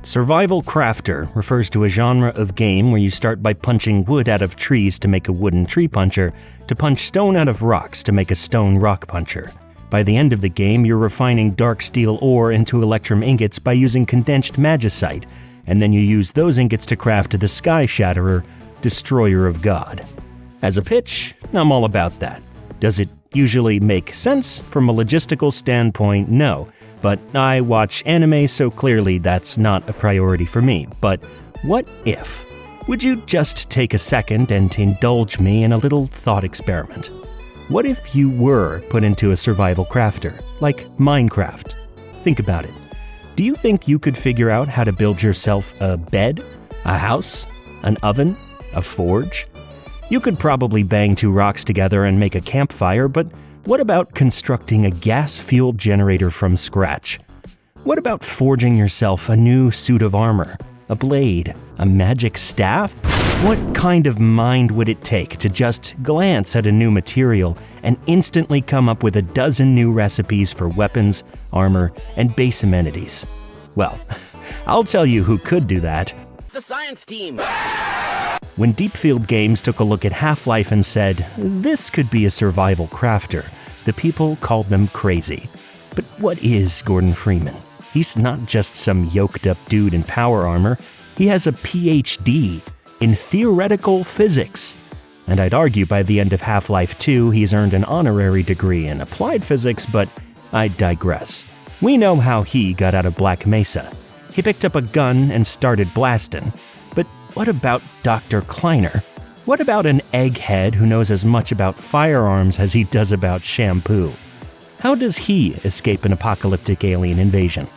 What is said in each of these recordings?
Survival Crafter refers to a genre of game where you start by punching wood out of trees to make a wooden tree puncher, to punch stone out of rocks to make a stone rock puncher. By the end of the game, you're refining dark steel ore into electrum ingots by using condensed magicite, and then you use those ingots to craft the Sky Shatterer, Destroyer of God. As a pitch, I'm all about that. Does it usually make sense? From a logistical standpoint, no. But I watch anime, so clearly that's not a priority for me. But what if? Would you just take a second and indulge me in a little thought experiment? What if you were put into a survival crafter, like Minecraft? Think about it. Do you think you could figure out how to build yourself a bed, a house, an oven, a forge? You could probably bang two rocks together and make a campfire, but what about constructing a gas-fueled generator from scratch? What about forging yourself a new suit of armor, a blade, a magic staff? What kind of mind would it take to just glance at a new material and instantly come up with a dozen new recipes for weapons, armor, and base amenities? Well, I'll tell you who could do that. The science team! When Deepfield Games took a look at Half-Life and said, this could be a survival crafter, the people called them crazy. But what is Gordon Freeman? He's not just some yoked-up dude in power armor. He has a PhD in theoretical physics. And I'd argue by the end of Half-Life 2, he's earned an honorary degree in applied physics, but I digress. We know how he got out of Black Mesa. He picked up a gun and started blasting. But what about Dr. Kleiner? What about an egghead who knows as much about firearms as he does about shampoo? How does he escape an apocalyptic alien invasion?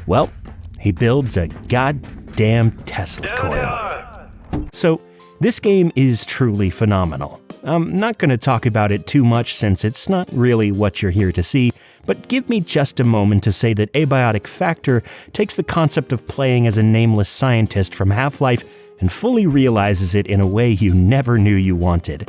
Well, he builds a goddamn Tesla coil. So, this game is truly phenomenal. I'm not going to talk about it too much since it's not really what you're here to see, but give me just a moment to say that Abiotic Factor takes the concept of playing as a nameless scientist from Half-Life and fully realizes it in a way you never knew you wanted.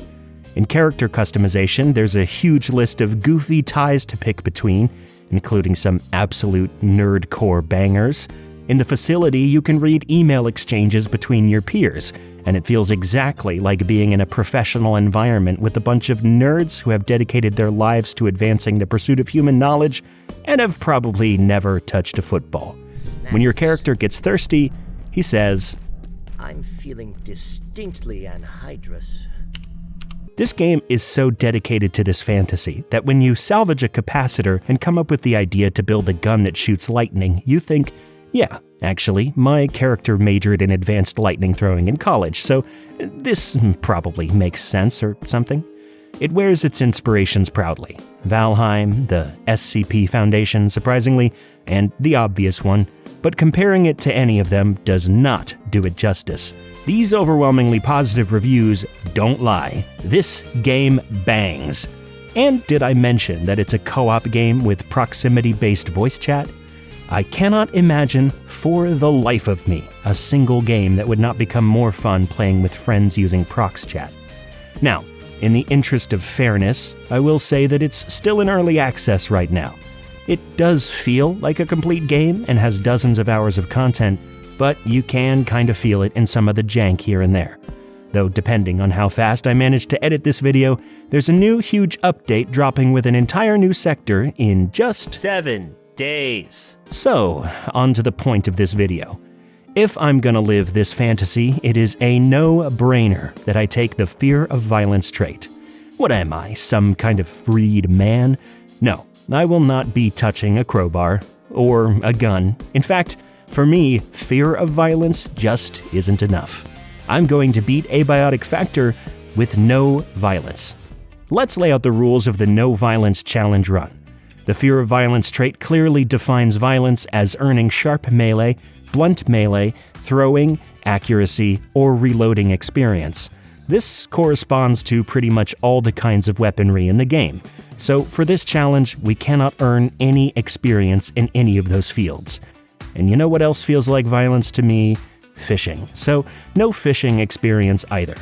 In character customization, there's a huge list of goofy ties to pick between, including some absolute nerdcore bangers. In the facility, you can read email exchanges between your peers, and it feels exactly like being in a professional environment with a bunch of nerds who have dedicated their lives to advancing the pursuit of human knowledge and have probably never touched a football. When your character gets thirsty, he says, I'm feeling distinctly anhydrous. This game is so dedicated to this fantasy that when you salvage a capacitor and come up with the idea to build a gun that shoots lightning, you think, yeah, actually, my character majored in advanced lightning throwing in college, so this probably makes sense or something. It wears its inspirations proudly. Valheim, the SCP Foundation, surprisingly, and the obvious one, but comparing it to any of them does not do it justice. These overwhelmingly positive reviews don't lie. This game bangs. And did I mention that it's a co-op game with proximity-based voice chat? I cannot imagine, for the life of me, a single game that would not become more fun playing with friends using prox chat. Now, in the interest of fairness, I will say that it's still in early access right now. It does feel like a complete game and has dozens of hours of content, but you can kind of feel it in some of the jank here and there. Though depending on how fast I manage to edit this video, there's a new huge update dropping with an entire new sector in just 7 days. So, on to the point of this video. If I'm gonna live this fantasy, it is a no-brainer that I take the fear of violence trait. What am I, some kind of freed man? No, I will not be touching a crowbar or a gun. In fact, for me, fear of violence just isn't enough. I'm going to beat Abiotic Factor with no violence. Let's lay out the rules of the no violence challenge run. The fear of violence trait clearly defines violence as earning sharp melee, blunt melee, throwing, accuracy, or reloading experience. This corresponds to pretty much all the kinds of weaponry in the game. So for this challenge, we cannot earn any experience in any of those fields. And you know what else feels like violence to me? Fishing. So no fishing experience either.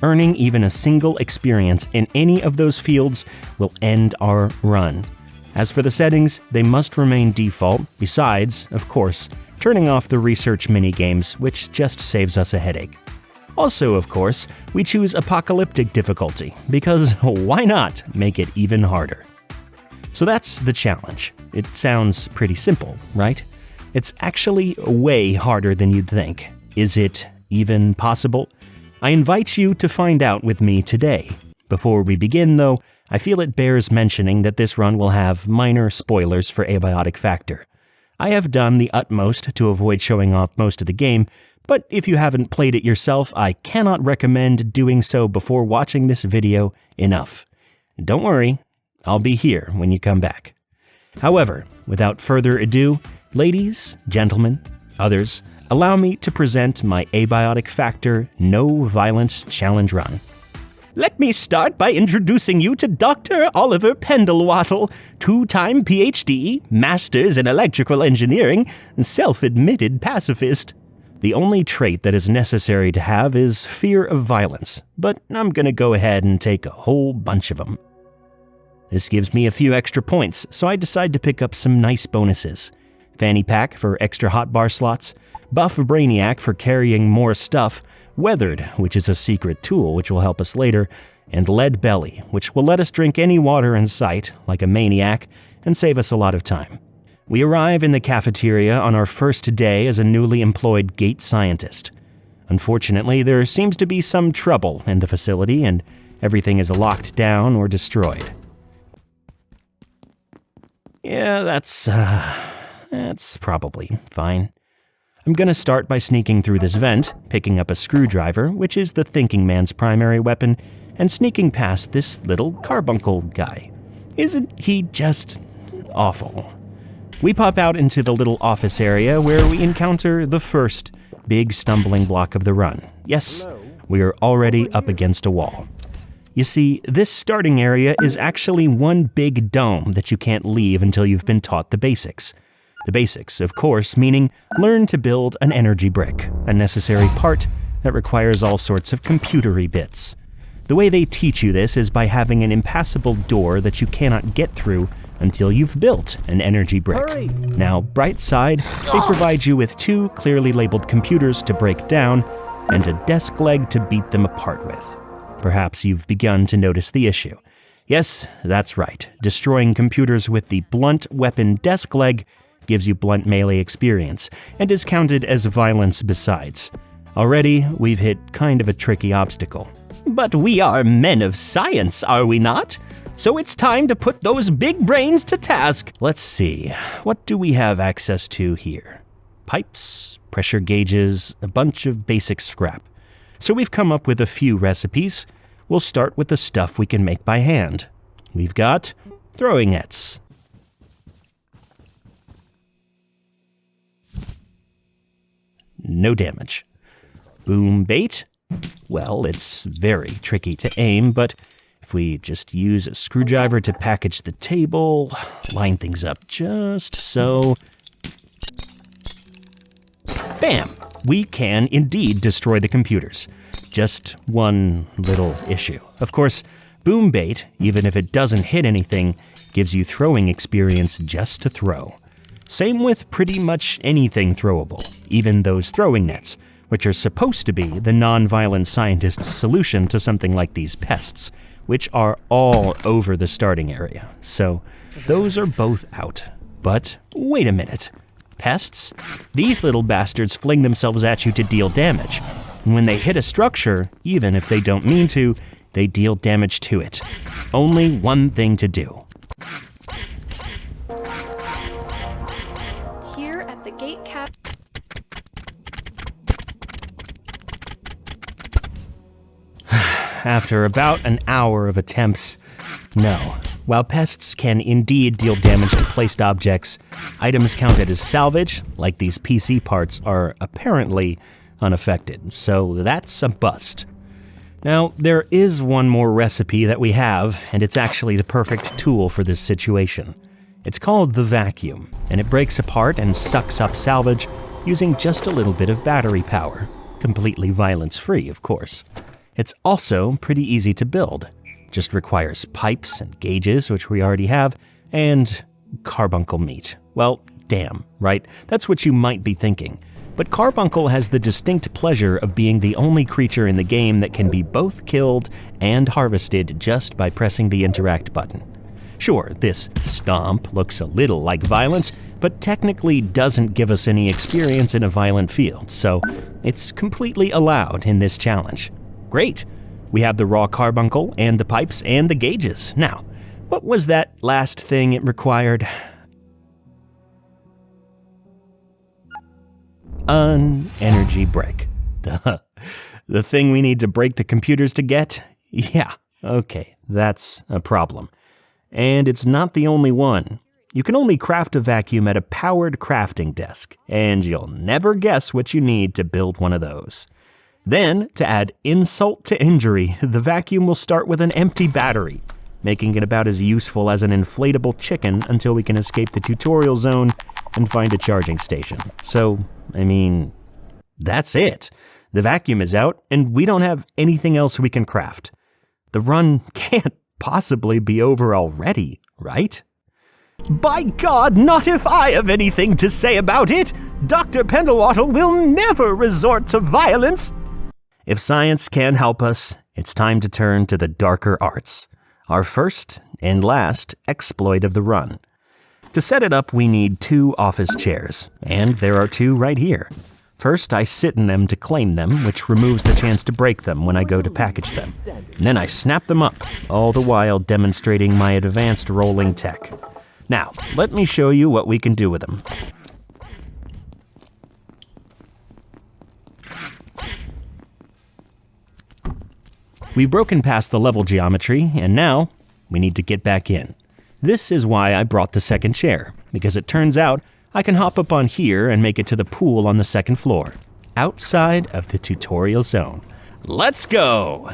Earning even a single experience in any of those fields will end our run. As for the settings, they must remain default. Besides, of course, turning off the research minigames, which just saves us a headache. Also, of course, we choose apocalyptic difficulty, because why not make it even harder? So that's the challenge. It sounds pretty simple, right? It's actually way harder than you'd think. Is it even possible? I invite you to find out with me today. Before we begin, though, I feel it bears mentioning that this run will have minor spoilers for Abiotic Factor. I have done the utmost to avoid showing off most of the game, but if you haven't played it yourself, I cannot recommend doing so before watching this video enough. Don't worry, I'll be here when you come back. However, without further ado, ladies, gentlemen, others, allow me to present my Abiotic Factor No Violence Challenge Run. Let me start by introducing you to Dr. Oliver Pendelwattle, two-time PhD, Masters in Electrical Engineering, self-admitted pacifist. The only trait that is necessary to have is fear of violence, but I'm gonna go ahead and take a whole bunch of them. This gives me a few extra points, so I decide to pick up some nice bonuses. Fanny Pack for extra hotbar slots, Buff Brainiac for carrying more stuff, Weathered, which is a secret tool which will help us later, and Lead Belly, which will let us drink any water in sight, like a maniac, and save us a lot of time. We arrive in the cafeteria on our first day as a newly employed gate scientist. Unfortunately, there seems to be some trouble in the facility, and everything is locked down or destroyed. Yeah, that's probably fine. I'm gonna start by sneaking through this vent, picking up a screwdriver, which is the thinking man's primary weapon, and sneaking past this little carbuncle guy. Isn't he just awful? We pop out into the little office area where we encounter the first big stumbling block of the run. Yes, we are already up against a wall. You see, this starting area is actually one big dome that you can't leave until you've been taught the basics. The basics, of course, meaning learn to build an energy brick, a necessary part that requires all sorts of computery bits. The way they teach you this is by having an impassable door that you cannot get through until you've built an energy brick. Hurry! Now, bright side, they provide you with 2 clearly labeled computers to break down and a desk leg to beat them apart with. Perhaps you've begun to notice the issue. Yes, that's right. Destroying computers with the blunt weapon desk leg gives you blunt melee experience, and is counted as violence besides. Already, we've hit kind of a tricky obstacle. But we are men of science, are we not? So it's time to put those big brains to task. Let's see, what do we have access to here? Pipes, pressure gauges, a bunch of basic scrap. So we've come up with a few recipes. We'll start with the stuff we can make by hand. We've got throwing nets. No damage. Boom bait. Well, it's very tricky to aim, but if we just use a screwdriver to package the table, line things up just so. Bam! We can indeed destroy the computers. Just one little issue. Of course, boom bait, even if it doesn't hit anything, gives you throwing experience just to throw. Same with pretty much anything throwable, even those throwing nets, which are supposed to be the non-violent scientist's solution to something like these pests, which are all over the starting area. So those are both out. But wait a minute. Pests? These little bastards fling themselves at you to deal damage. And when they hit a structure, even if they don't mean to, they deal damage to it. Only one thing to do. Here at the gate cap. After about an hour of attempts, no. While pests can indeed deal damage to placed objects, items counted as salvage, like these PC parts, are apparently unaffected, so that's a bust. Now, there is one more recipe that we have, and it's actually the perfect tool for this situation. It's called the vacuum, and it breaks apart and sucks up salvage using just a little bit of battery power. Completely violence-free, of course. It's also pretty easy to build. Just requires pipes and gauges, which we already have, and carbuncle meat. Well, Damn, right? That's what you might be thinking. But Carbuncle has the distinct pleasure of being the only creature in the game that can be both killed and harvested just by pressing the interact button. Sure, this stomp looks a little like violence, but technically doesn't give us any experience in a violent field, so it's completely allowed in this challenge. Great! We have the raw carbuncle and the pipes and the gauges. Now, what was that last thing it required? An energy break. The thing we need to break the computers to get? Yeah, okay, that's a problem. And it's not the only one. You can only craft a vacuum at a powered crafting desk, and you'll never guess what you need to build one of those. Then, to add insult to injury, the vacuum will start with an empty battery, making it about as useful as an inflatable chicken until we can escape the tutorial zone and find a charging station. So, I mean, that's it. The vacuum is out, and we don't have anything else we can craft. The run can't possibly be over already, right? By God, not if I have anything to say about it! Dr. Pendelwaddle will never resort to violence! If science can help us, it's time to turn to the darker arts. Our first and last exploit of the run. To set it up, we need 2 office chairs, and there are 2 right here. First, I sit in them to claim them, which removes the chance to break them when I go to package them. And then I snap them up, all the while demonstrating my advanced rolling tech. Now, let me show you what we can do with them. We've broken past the level geometry, and now we need to get back in. This is why I brought the second chair, because it turns out I can hop up on here and make it to the pool on the second floor, outside of the tutorial zone. Let's go!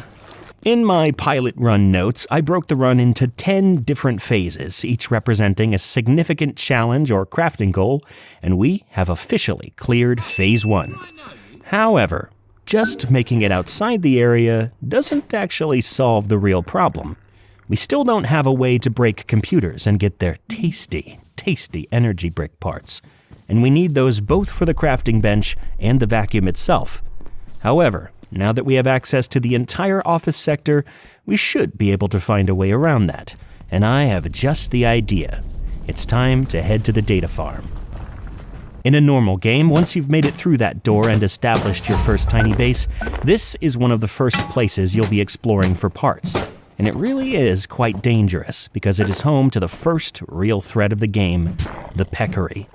In my pilot run notes, I broke the run into 10 different phases, each representing a significant challenge or crafting goal, and we have officially cleared Phase 1. However, just making it outside the area doesn't actually solve the real problem. We still don't have a way to break computers and get their tasty energy brick parts, and we need those both for the crafting bench and the vacuum itself. However, now that we have access to the entire office sector, we should be able to find a way around that, and I have just the idea. It's time to head to the data farm. In a normal game, once you've made it through that door and established your first tiny base, this is one of the first places you'll be exploring for parts. And it really is quite dangerous because it is home to the first real threat of the game, the peccary.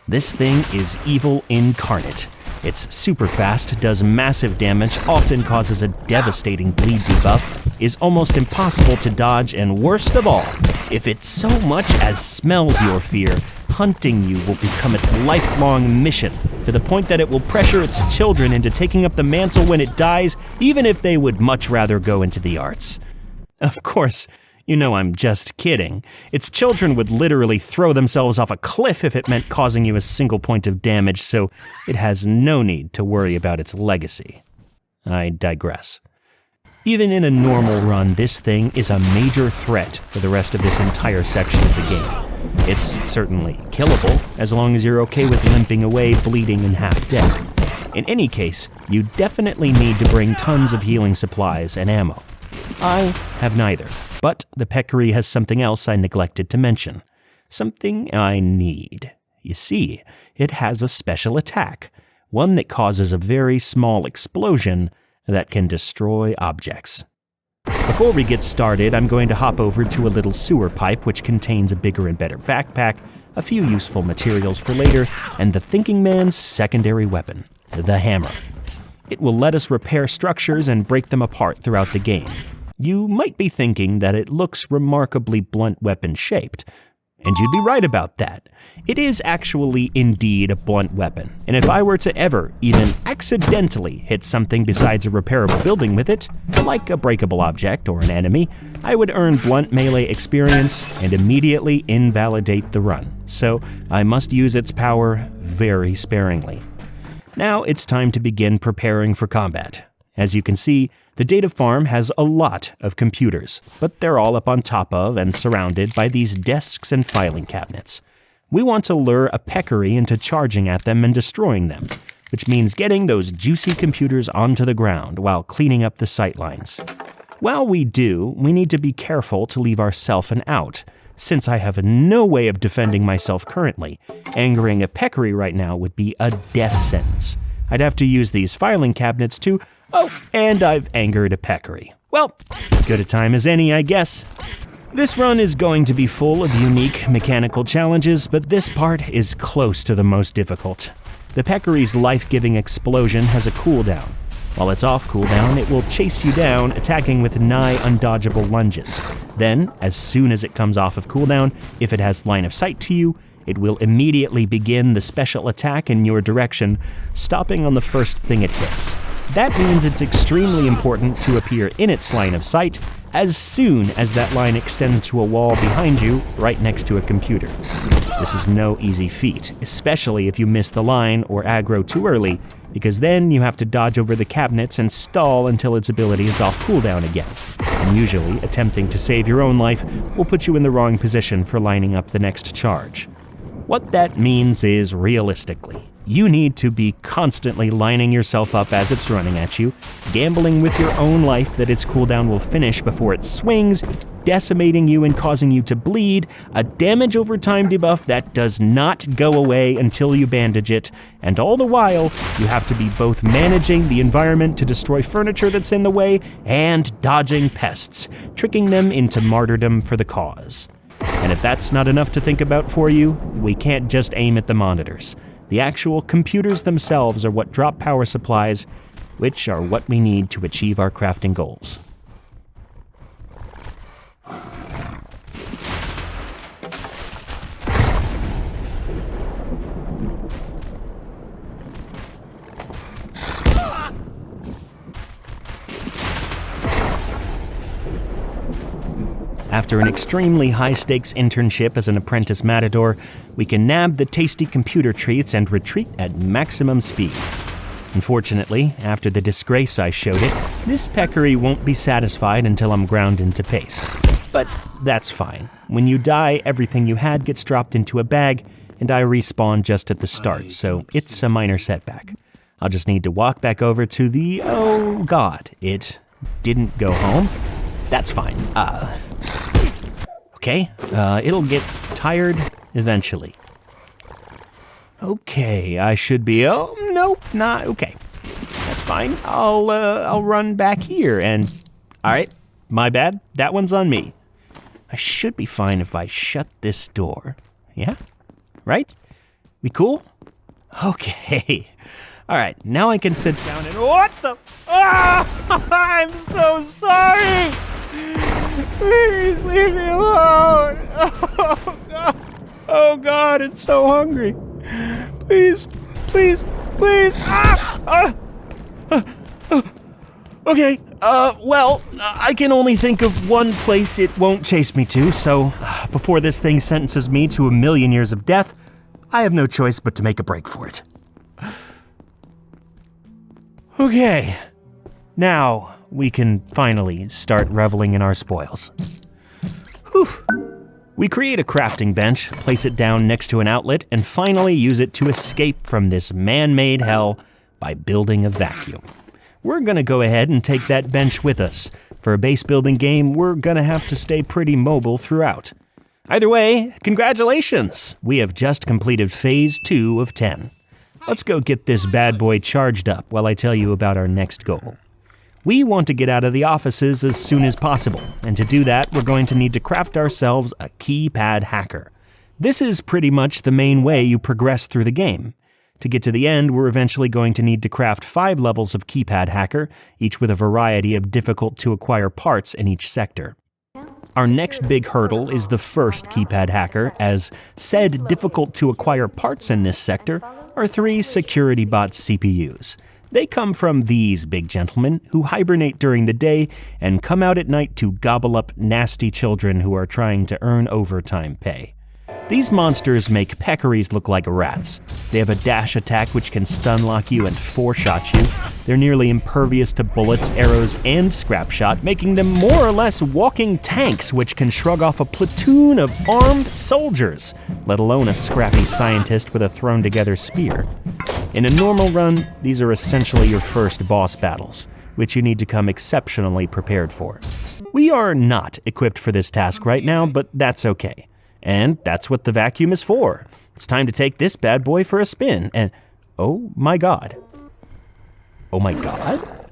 This thing is evil incarnate. It's super fast, does massive damage, often causes a devastating bleed debuff, is almost impossible to dodge, and worst of all, if it so much as smells your fear, hunting you will become its lifelong mission, to the point that it will pressure its children into taking up the mantle when it dies, even if they would much rather go into the arts. Of course, you know I'm just kidding. Its children would literally throw themselves off a cliff if it meant causing you a single point of damage, so it has no need to worry about its legacy. I digress. Even in a normal run, this thing is a major threat for the rest of this entire section of the game. It's certainly killable, as long as you're okay with limping away, bleeding, and half dead. In any case, you definitely need to bring tons of healing supplies and ammo. I have neither, but the peccary has something else I neglected to mention. Something I need. You see, it has a special attack, one that causes a very small explosion that can destroy objects. Before we get started, I'm going to hop over to a little sewer pipe which contains a bigger and better backpack, a few useful materials for later, and the thinking man's secondary weapon, the hammer. It will let us repair structures and break them apart throughout the game. You might be thinking that it looks remarkably blunt weapon shaped, and you'd be right about that. It is actually indeed a blunt weapon, and if I were to ever even accidentally hit something besides a repairable building with it, like a breakable object or an enemy, I would earn blunt melee experience and immediately invalidate the run, so I must use its power very sparingly. Now it's time to begin preparing for combat. As you can see, the data farm has a lot of computers, but they're all up on top of and surrounded by these desks and filing cabinets. We want to lure a peccary into charging at them and destroying them, which means getting those juicy computers onto the ground while cleaning up the sightlines. While we do, we need to be careful to leave ourself an out, since I have no way of defending myself currently. Angering a peccary right now would be a death sentence. I'd have to use these filing cabinets to... Oh, and I've angered a peccary. Well, good a time as any, I guess. This run is going to be full of unique mechanical challenges, but this part is close to the most difficult. The peccary's life-giving explosion has a cooldown. While it's off cooldown, it will chase you down, attacking with nigh undodgeable lunges. Then, as soon as it comes off of cooldown, if it has line of sight to you, it will immediately begin the special attack in your direction, stopping on the first thing it hits. That means it's extremely important to appear in its line of sight as soon as that line extends to a wall behind you, right next to a computer. This is no easy feat, especially if you miss the line or aggro too early, because then you have to dodge over the cabinets and stall until its ability is off cooldown again. And usually, attempting to save your own life will put you in the wrong position for lining up the next charge. What that means is, realistically, you need to be constantly lining yourself up as it's running at you, gambling with your own life that its cooldown will finish before it swings, decimating you and causing you to bleed, a damage over time debuff that does not go away until you bandage it, and all the while, you have to be both managing the environment to destroy furniture that's in the way and dodging pests, tricking them into martyrdom for the cause. And if that's not enough to think about for you, we can't just aim at the monitors. The actual computers themselves are what drop power supplies, which are what we need to achieve our crafting goals. After an extremely high-stakes internship as an apprentice matador, we can nab the tasty computer treats and retreat at maximum speed. Unfortunately, after the disgrace I showed it, this peccary won't be satisfied until I'm ground into paste. But that's fine. When you die, everything you had gets dropped into a bag, and I respawn just at the start, so it's a minor setback. I'll just need to walk back over to the... oh god, it didn't go home? That's fine. Okay, it'll get tired eventually. Okay, I should be... oh, nope, not... okay. That's fine. I'll run back here and... alright, my bad. That one's on me. I should be fine if I shut this door. Yeah? Right? We cool? Okay. Alright, now I can sit down and... what the... ah! I'm so sorry! Please leave me alone! Oh god! Oh god, it's so hungry! Please, please, please! Okay, well, I can only think of one place it won't chase me to, so before this thing sentences me to 1,000,000 years of death, I have no choice but to make a break for it. Okay, now we can finally start reveling in our spoils. Whew. We create a crafting bench, place it down next to an outlet, and finally use it to escape from this man-made hell by building a vacuum. We're gonna go ahead and take that bench with us. For a base building game, we're gonna have to stay pretty mobile throughout. Either way, congratulations! We have just completed phase 2 of 10. Let's go get this bad boy charged up while I tell you about our next goal. We want to get out of the offices as soon as possible, and to do that, we're going to need to craft ourselves a keypad hacker. This is pretty much the main way you progress through the game. To get to the end, we're eventually going to need to craft 5 levels of keypad hacker, each with a variety of difficult-to-acquire parts in each sector. Our next big hurdle is the first keypad hacker, as said difficult-to-acquire parts in this sector are 3 security bot CPUs. They come from these big gentlemen who hibernate during the day and come out at night to gobble up nasty children who are trying to earn overtime pay. These monsters make peccaries look like rats. They have a dash attack which can stun lock you and four-shot you. They're nearly impervious to bullets, arrows, and scrap shot, making them more or less walking tanks which can shrug off a platoon of armed soldiers, let alone a scrappy scientist with a thrown-together spear. In a normal run, these are essentially your first boss battles, which you need to come exceptionally prepared for. We are not equipped for this task right now, but that's okay. And that's what the vacuum is for. It's time to take this bad boy for a spin, and oh my god. Oh my god?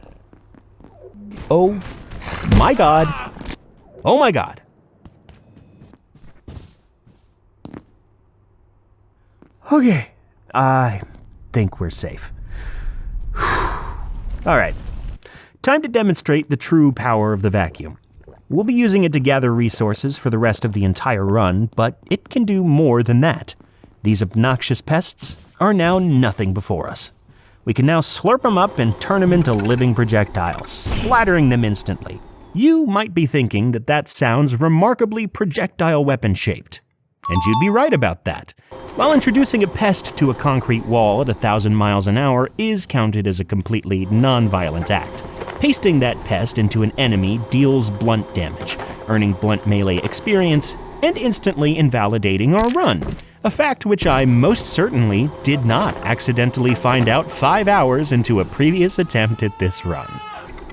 Oh my god. Oh my god. Okay, I think we're safe. Alright, time to demonstrate the true power of the vacuum. We'll be using it to gather resources for the rest of the entire run, but it can do more than that. These obnoxious pests are now nothing before us. We can now slurp them up and turn them into living projectiles, splattering them instantly. You might be thinking that that sounds remarkably projectile weapon shaped. And you'd be right about that. While introducing a pest to a concrete wall at 1,000 miles an hour is counted as a completely non-violent act, pasting that pest into an enemy deals blunt damage, earning blunt melee experience, and instantly invalidating our run. A fact which I most certainly did not accidentally find out 5 hours into a previous attempt at this run.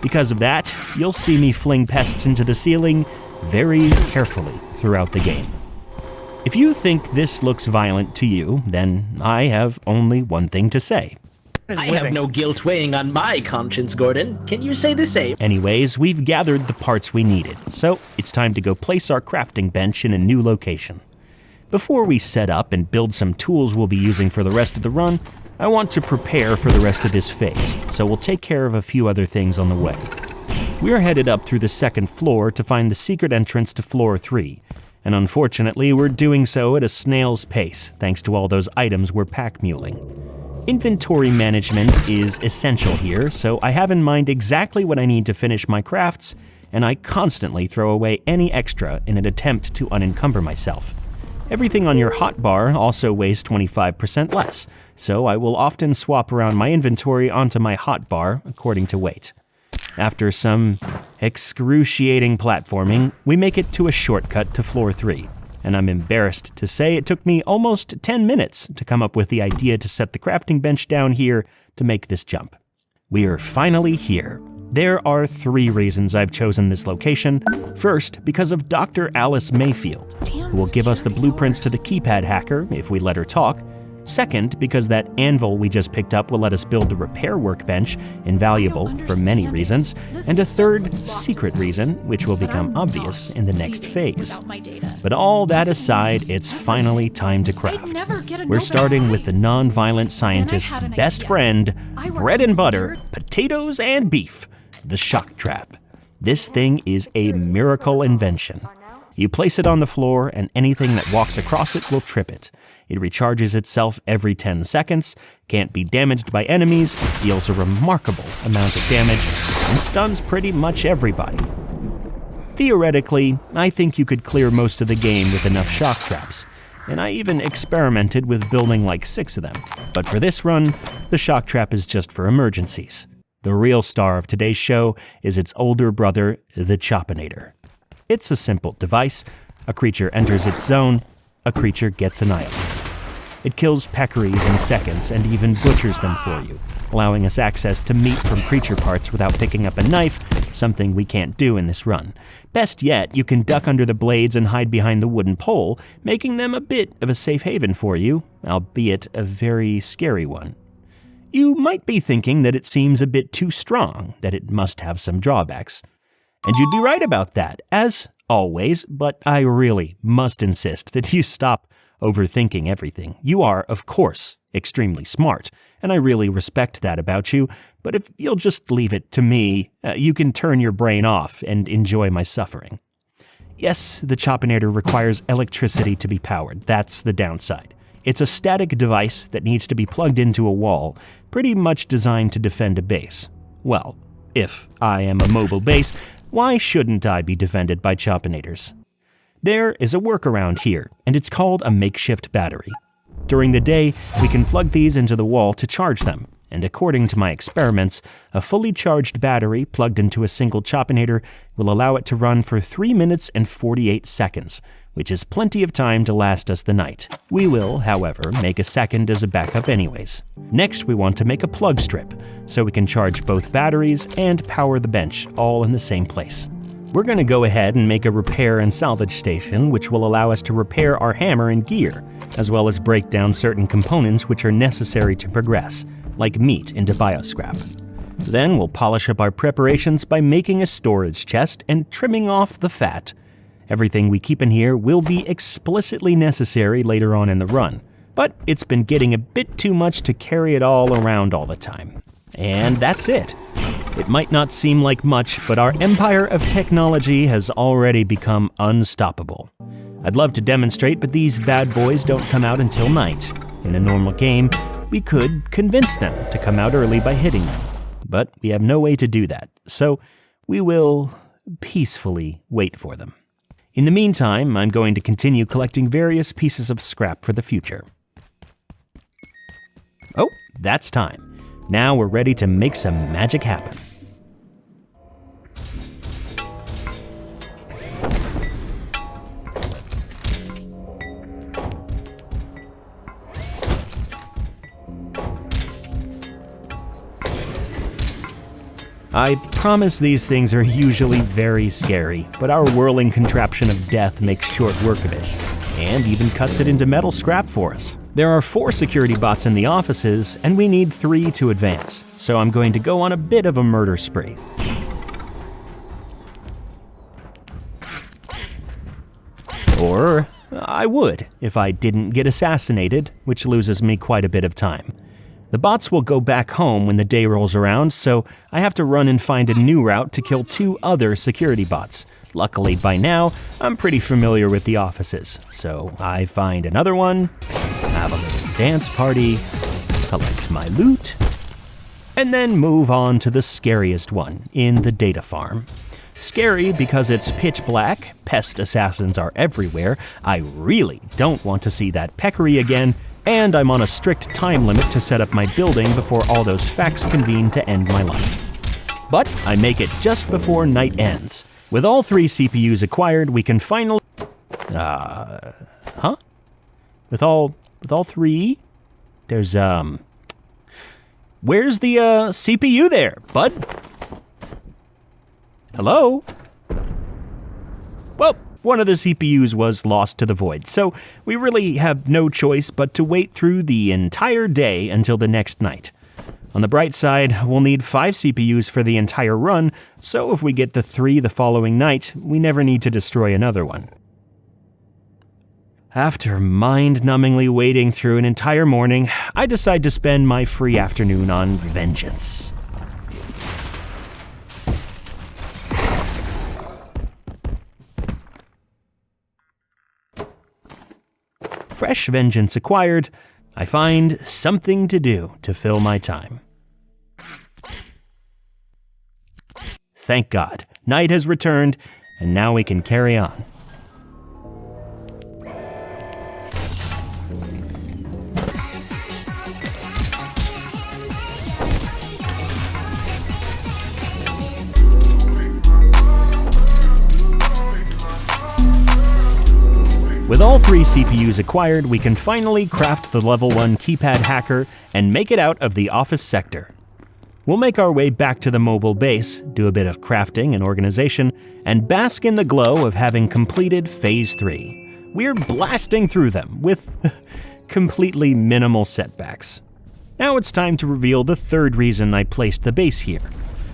Because of that, you'll see me fling pests into the ceiling very carefully throughout the game. If you think this looks violent to you, then I have only one thing to say. I have no guilt weighing on my conscience, Gordon. Can you say the same? Anyways, we've gathered the parts we needed, so it's time to go place our crafting bench in a new location. Before we set up and build some tools we'll be using for the rest of the run, I want to prepare for the rest of this phase, so we'll take care of a few other things on the way. We're headed up through the second floor to find the secret entrance to floor 3, and unfortunately we're doing so at a snail's pace thanks to all those items we're pack muling. Inventory management is essential here, so I have in mind exactly what I need to finish my crafts, and I constantly throw away any extra in an attempt to unencumber myself. Everything on your hotbar also weighs 25% less, so I will often swap around my inventory onto my hotbar according to weight. After some excruciating platforming, we make it to a shortcut to floor 3. And I'm embarrassed to say it took me almost 10 minutes to come up with the idea to set the crafting bench down here to make this jump. We are finally here. There are 3 reasons I've chosen this location. First, because of Dr. Alice Mayfield, who will give us the blueprints to the keypad hacker if we let her talk. Second, because that anvil we just picked up will let us build a repair workbench, invaluable for many reasons. And a third, secret reason, which will become obvious in the next phase. But all that aside, it's finally time to craft. We're starting with the non-violent scientist's best friend, bread and butter, potatoes and beef, the shock trap. This thing is a miracle invention. You place it on the floor, and anything that walks across it will trip it. It recharges itself every 10 seconds, can't be damaged by enemies, deals a remarkable amount of damage, and stuns pretty much everybody. Theoretically, I think you could clear most of the game with enough shock traps, and I even experimented with building like 6 of them. But for this run, the shock trap is just for emergencies. The real star of today's show is its older brother, the Chopinator. It's a simple device. A creature enters its zone, a creature gets annihilated. It kills peccaries in seconds and even butchers them for you, allowing us access to meat from creature parts without picking up a knife, something we can't do in this run. Best yet, you can duck under the blades and hide behind the wooden pole, making them a bit of a safe haven for you, albeit a very scary one. You might be thinking that it seems a bit too strong, that it must have some drawbacks. And you'd be right about that, as always, but I really must insist that you stop overthinking everything. You are, of course, extremely smart, and I really respect that about you, but if you'll just leave it to me, you can turn your brain off and enjoy my suffering. Yes, the Chopinator requires electricity to be powered. That's the downside. It's a static device that needs to be plugged into a wall, pretty much designed to defend a base. Well, if I am a mobile base, why shouldn't I be defended by Chopinators? There is a workaround here, and it's called a makeshift battery. During the day, we can plug these into the wall to charge them, and according to my experiments, a fully charged battery plugged into a single choppinator will allow it to run for 3 minutes and 48 seconds, which is plenty of time to last us the night. We will, however, make a second as a backup anyways. Next, we want to make a plug strip, so we can charge both batteries and power the bench all in the same place. We're going to go ahead and make a repair and salvage station, which will allow us to repair our hammer and gear, as well as break down certain components which are necessary to progress, like meat into bioscrap. Then we'll polish up our preparations by making a storage chest and trimming off the fat. Everything we keep in here will be explicitly necessary later on in the run, but it's been getting a bit too much to carry it all around all the time. And that's it. It might not seem like much, but our empire of technology has already become unstoppable. I'd love to demonstrate, but these bad boys don't come out until night. In a normal game, we could convince them to come out early by hitting them, but we have no way to do that, so we will peacefully wait for them. In the meantime, I'm going to continue collecting various pieces of scrap for the future. Oh, that's time. Now we're ready to make some magic happen. I promise these things are usually very scary, but our whirling contraption of death makes short work of it, and even cuts it into metal scrap for us. There are 4 security bots in the offices, and we need 3 to advance, so I'm going to go on a bit of a murder spree. Or I would, if I didn't get assassinated, which loses me quite a bit of time. The bots will go back home when the day rolls around, so I have to run and find a new route to kill 2 other security bots. Luckily, by now, I'm pretty familiar with the offices, so I find another one, have a little dance party, collect my loot, and then move on to the scariest one, in the data farm. Scary because it's pitch black, pest assassins are everywhere, I really don't want to see that peccary again, and I'm on a strict time limit to set up my building before all those facts convene to end my life. But I make it just before night ends. With all 3 CPUs acquired, we can finally... Huh? With all 3? There's, Where's the, CPU there, bud? Hello? Well, one of the CPUs was lost to the void, so we really have no choice but to wait through the entire day until the next night. On the bright side, we'll need 5 CPUs for the entire run, so if we get the 3 the following night, we never need to destroy another one. After mind-numbingly waiting through an entire morning, I decide to spend my free afternoon on vengeance. Fresh vengeance acquired, I find something to do to fill my time. Thank God, night has returned, and now we can carry on. With all 3 CPUs acquired, we can finally craft the level 1 keypad hacker and make it out of the office sector. We'll make our way back to the mobile base, do a bit of crafting and organization, and bask in the glow of having completed Phase 3. We're blasting through them with completely minimal setbacks. Now it's time to reveal the 3rd reason I placed the base here.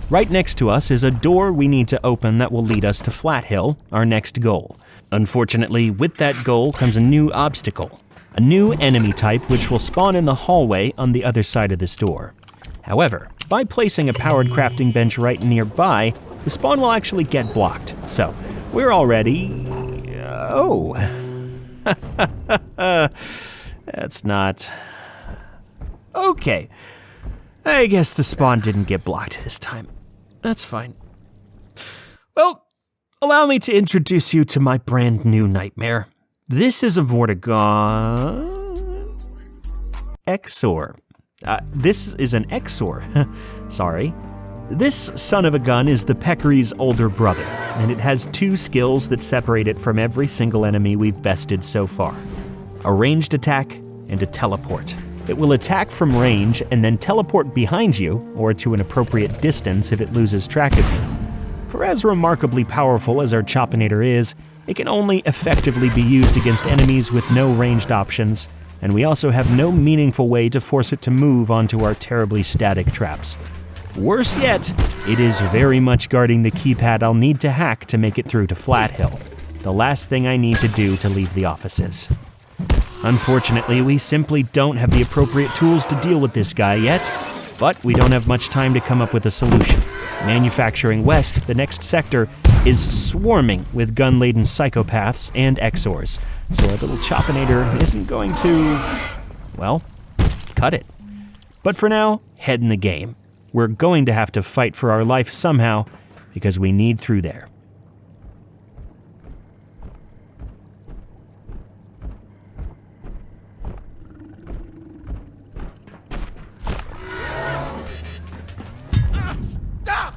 Right next to us is a door we need to open that will lead us to Flat Hill, our next goal. Unfortunately, with that goal comes a new obstacle, a new enemy type which will spawn in the hallway on the other side of this door. However, by placing a powered crafting bench right nearby, the spawn will actually get blocked, so we're already... Oh. That's not... Okay. I guess the spawn didn't get blocked this time. That's fine. Well, Allow me to introduce you to my brand new nightmare. This is a Vortigaunt Exor. This is an Exor. Sorry. This son of a gun is the Peccary's older brother, and it has 2 skills that separate it from every single enemy we've bested so far. A ranged attack and a teleport. It will attack from range and then teleport behind you, or to an appropriate distance if it loses track of you. For as remarkably powerful as our Choppinator is, it can only effectively be used against enemies with no ranged options, and we also have no meaningful way to force it to move onto our terribly static traps. Worse yet, it is very much guarding the keypad I'll need to hack to make it through to Flat Hill, the last thing I need to do to leave the offices. Unfortunately, we simply don't have the appropriate tools to deal with this guy yet, but we don't have much time to come up with a solution. Manufacturing West, the next sector, is swarming with gun-laden psychopaths and Exors, so our little Choppinator isn't going to, well, cut it. But for now, head in the game. We're going to have to fight for our life somehow, because we need through there. Stop!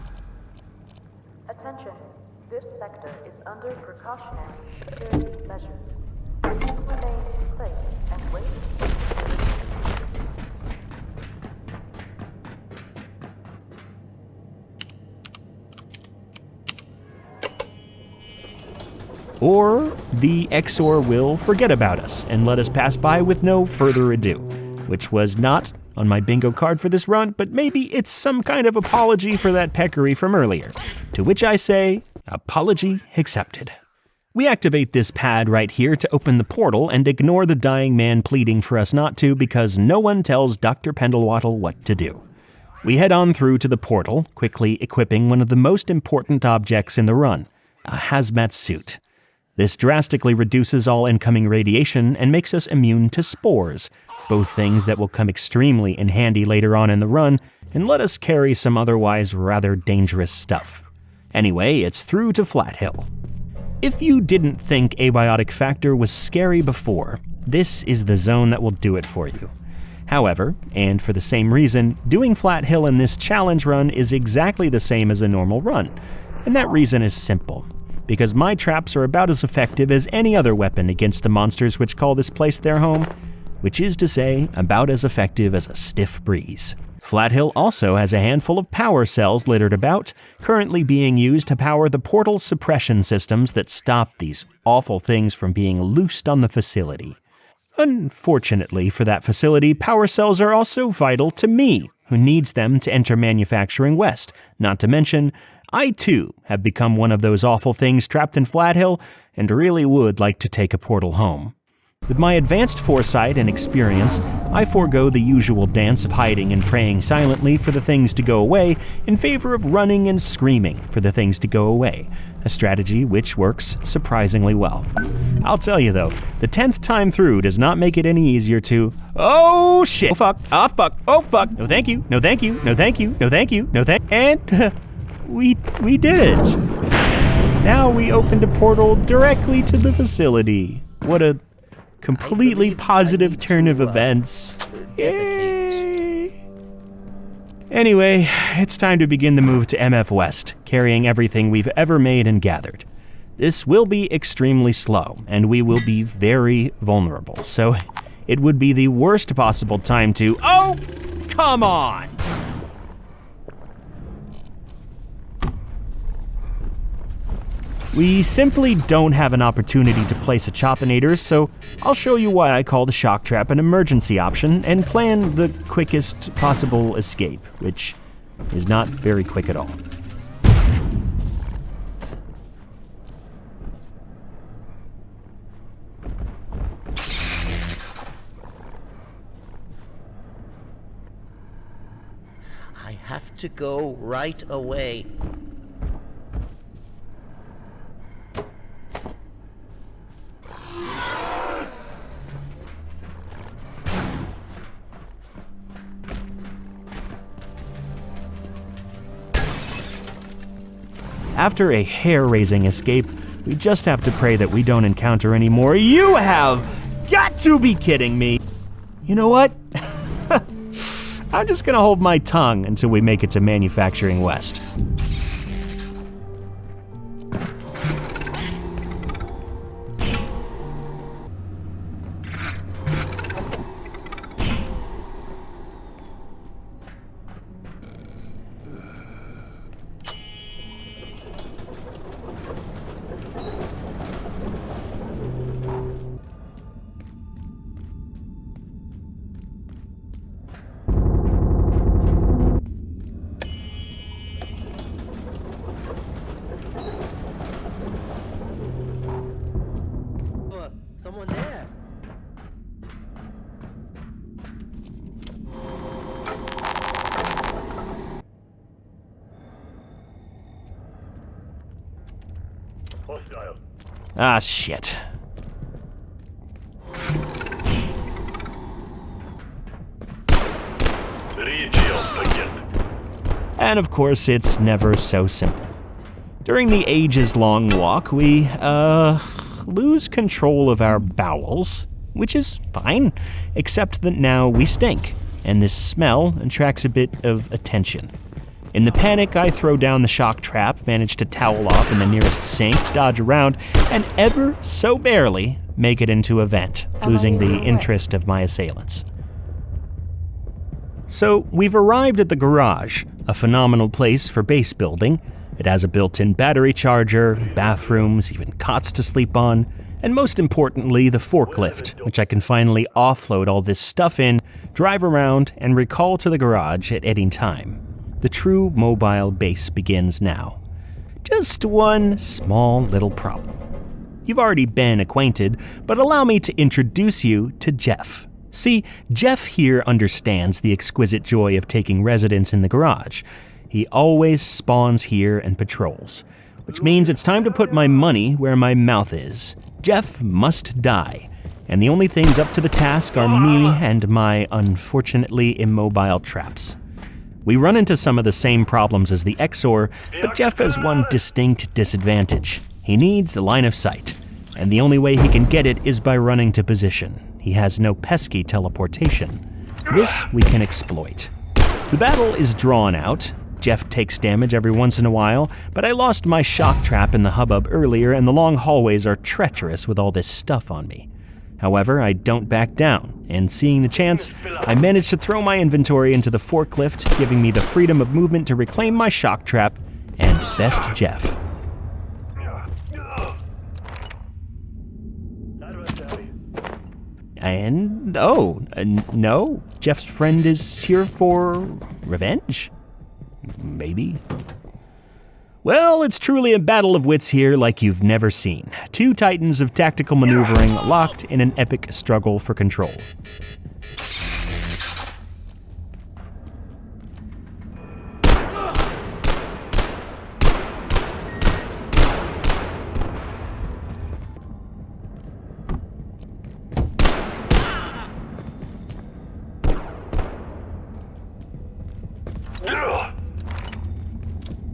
Attention, this sector is under precautionary security measures. Please remain in place and wait. Or the Exor will forget about us and let us pass by with no further ado, which was not on my bingo card for this run, but maybe it's some kind of apology for that peccary from earlier, to which I say, apology accepted. We activate this pad right here to open the portal and ignore the dying man pleading for us not to because no one tells Dr. Pendlewaddle what to do. We head on through to the portal, quickly equipping one of the most important objects in the run, a hazmat suit. This drastically reduces all incoming radiation and makes us immune to spores, both things that will come extremely in handy later on in the run and let us carry some otherwise rather dangerous stuff. Anyway, it's through to Flat Hill. If you didn't think Abiotic Factor was scary before, this is the zone that will do it for you. However, and for the same reason, doing Flat Hill in this challenge run is exactly the same as a normal run, and that reason is simple. Because my traps are about as effective as any other weapon against the monsters which call this place their home, which is to say, about as effective as a stiff breeze. Flat Hill also has a handful of power cells littered about, currently being used to power the portal suppression systems that stop these awful things from being loosed on the facility. Unfortunately for that facility, power cells are also vital to me, who needs them to enter Manufacturing West, not to mention, I too have become one of those awful things trapped in Flat Hill and really would like to take a portal home. With my advanced foresight and experience, I forego the usual dance of hiding and praying silently for the things to go away in favor of running and screaming for the things to go away, a strategy which works surprisingly well. I'll tell you though, the 10th time through does not make it any easier to, oh shit, oh fuck, oh fuck, oh fuck, no thank you, no thank you, no thank you, no thank you, no thank, and we did it. Now we opened a portal directly to the facility. What a completely positive turn of events. Yay! Anyway, it's time to begin the move to MF West, carrying everything we've ever made and gathered. This will be extremely slow, and we will be very vulnerable, so it would be the worst possible time to, oh, come on! We simply don't have an opportunity to place a Choppinator, so I'll show you why I call the shock trap an emergency option and plan the quickest possible escape, which is not very quick at all. I have to go right away. After a hair-raising escape, we just have to pray that we don't encounter any more. You have got to be kidding me! You know what? I'm just gonna hold my tongue until we make it to Manufacturing West. Someone there. Hostile. Ah, shit. And of course, it's never so simple. During the ages-long walk, we, lose control of our bowels, which is fine, except that now we stink, and this smell attracts a bit of attention. In the panic, I throw down the shock trap, manage to towel off in the nearest sink, dodge around, and ever so barely make it into a vent, losing the interest of my assailants. So, we've arrived at the garage, a phenomenal place for base building. It has a built-in battery charger, bathrooms, even cots to sleep on, and most importantly, the forklift, which I can finally offload all this stuff in, drive around, and recall to the garage at any time. The true mobile base begins now. Just one small little problem. You've already been acquainted, but allow me to introduce you to Jeff. See, Jeff here understands the exquisite joy of taking residence in the garage. He always spawns here and patrols, which means it's time to put my money where my mouth is. Jeff must die, and the only things up to the task are me and my unfortunately immobile traps. We run into some of the same problems as the Exor, but Jeff has one distinct disadvantage. He needs a line of sight, and the only way he can get it is by running to position. He has no pesky teleportation. This we can exploit. The battle is drawn out. Jeff takes damage every once in a while, but I lost my shock trap in the hubbub earlier, and the long hallways are treacherous with all this stuff on me. However, I don't back down, and seeing the chance, I manage to throw my inventory into the forklift, giving me the freedom of movement to reclaim my shock trap and best Jeff. And, no, Jeff's friend is here for revenge? Maybe. Well, it's truly a battle of wits here like you've never seen. Two titans of tactical maneuvering locked in an epic struggle for control.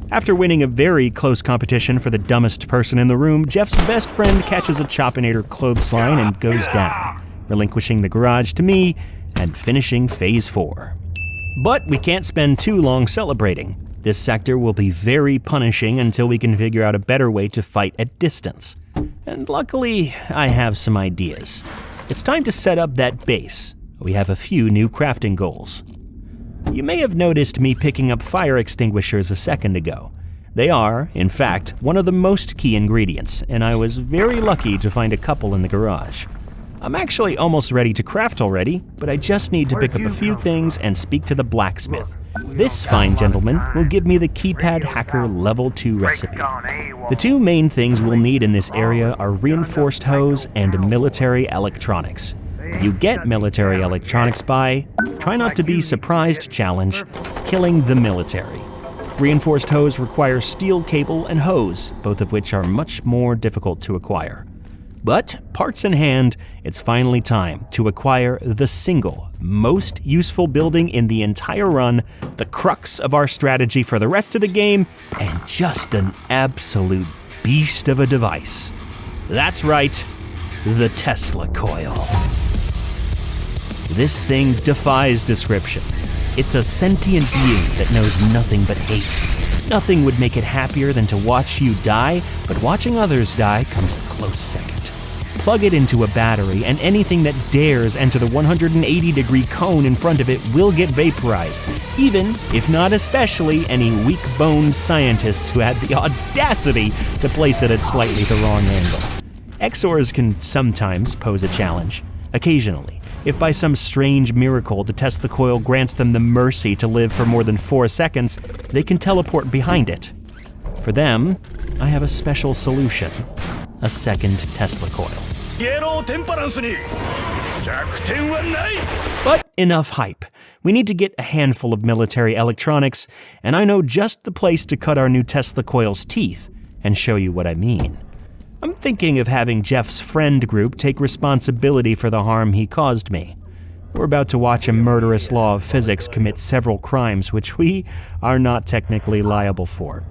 After winning a very close competition for the dumbest person in the room, Jeff's best friend catches a Choppinator clothesline and goes down, relinquishing the garage to me and finishing Phase 4. But we can't spend too long celebrating. This sector will be very punishing until we can figure out a better way to fight at distance. And luckily, I have some ideas. It's time to set up that base. We have a few new crafting goals. You may have noticed me picking up fire extinguishers a second ago. They are, in fact, one of the most key ingredients, and I was very lucky to find a couple in the garage. I'm actually almost ready to craft already, but I just need to pick up a few things and speak to the blacksmith. This fine gentleman will give me the Keypad Hacker Level 2 recipe. The two main things we'll need in this area are reinforced hose and military electronics. You get military electronics by, try not to be surprised challenge, killing the military. Reinforced hose requires steel cable and hose, both of which are much more difficult to acquire. But, parts in hand, it's finally time to acquire the single most useful building in the entire run, the crux of our strategy for the rest of the game, and just an absolute beast of a device. That's right, the Tesla coil. This thing defies description. It's a sentient being that knows nothing but hate. Nothing would make it happier than to watch you die, but watching others die comes a close second. Plug it into a battery, and anything that dares enter the 180-degree cone in front of it will get vaporized, even, if not especially, any weak-boned scientists who had the audacity to place it at slightly the wrong angle. XORs can sometimes pose a challenge. Occasionally, if by some strange miracle the Tesla coil grants them the mercy to live for more than 4 seconds, they can teleport behind it. For them, I have a special solution. A second Tesla coil. But enough hype. We need to get a handful of military electronics, and I know just the place to cut our new Tesla coil's teeth and show you what I mean. I'm thinking of having Jeff's friend group take responsibility for the harm he caused me. We're about to watch a murderous law of physics commit several crimes which we are not technically liable for.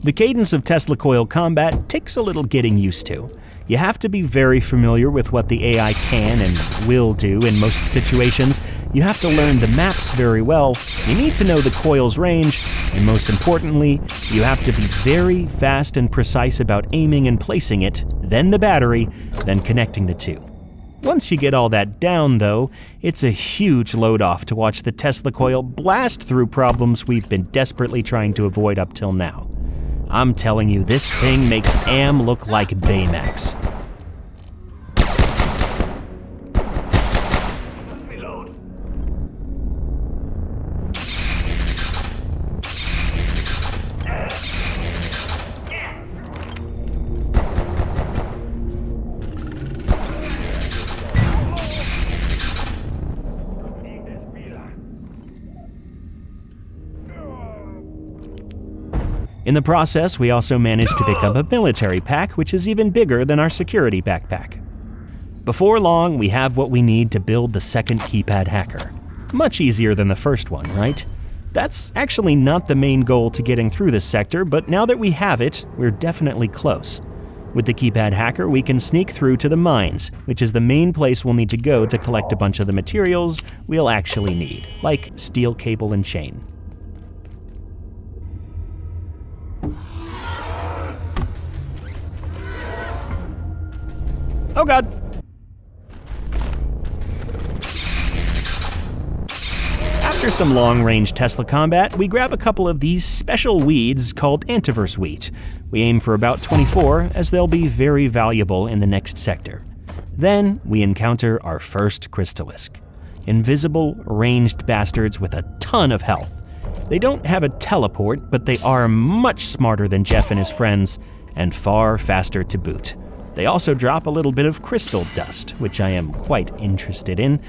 The cadence of Tesla coil combat takes a little getting used to. You have to be very familiar with what the AI can and will do in most situations. You have to learn the maps very well. You need to know the coil's range, and most importantly, you have to be very fast and precise about aiming and placing it, then the battery, then connecting the two. Once you get all that down, though, it's a huge load-off to watch the Tesla coil blast through problems we've been desperately trying to avoid up till now. I'm telling you, this thing makes AM look like Baymax. Reload. In the process, we also managed to pick up a military pack, which is even bigger than our security backpack. Before long, we have what we need to build the second keypad hacker. Much easier than the first one, right? That's actually not the main goal to getting through this sector, but now that we have it, we're definitely close. With the keypad hacker, we can sneak through to the mines, which is the main place we'll need to go to collect a bunch of the materials we'll actually need, like steel cable and chain. Oh god! After some long-range Tesla combat, we grab a couple of these special weeds called antiverse wheat. We aim for about 24, as they'll be very valuable in the next sector. Then, we encounter our first Crystallisk. Invisible, ranged bastards with a ton of health. They don't have a teleport, but they are much smarter than Jeff and his friends, and far faster to boot. They also drop a little bit of crystal dust, which I am quite interested in.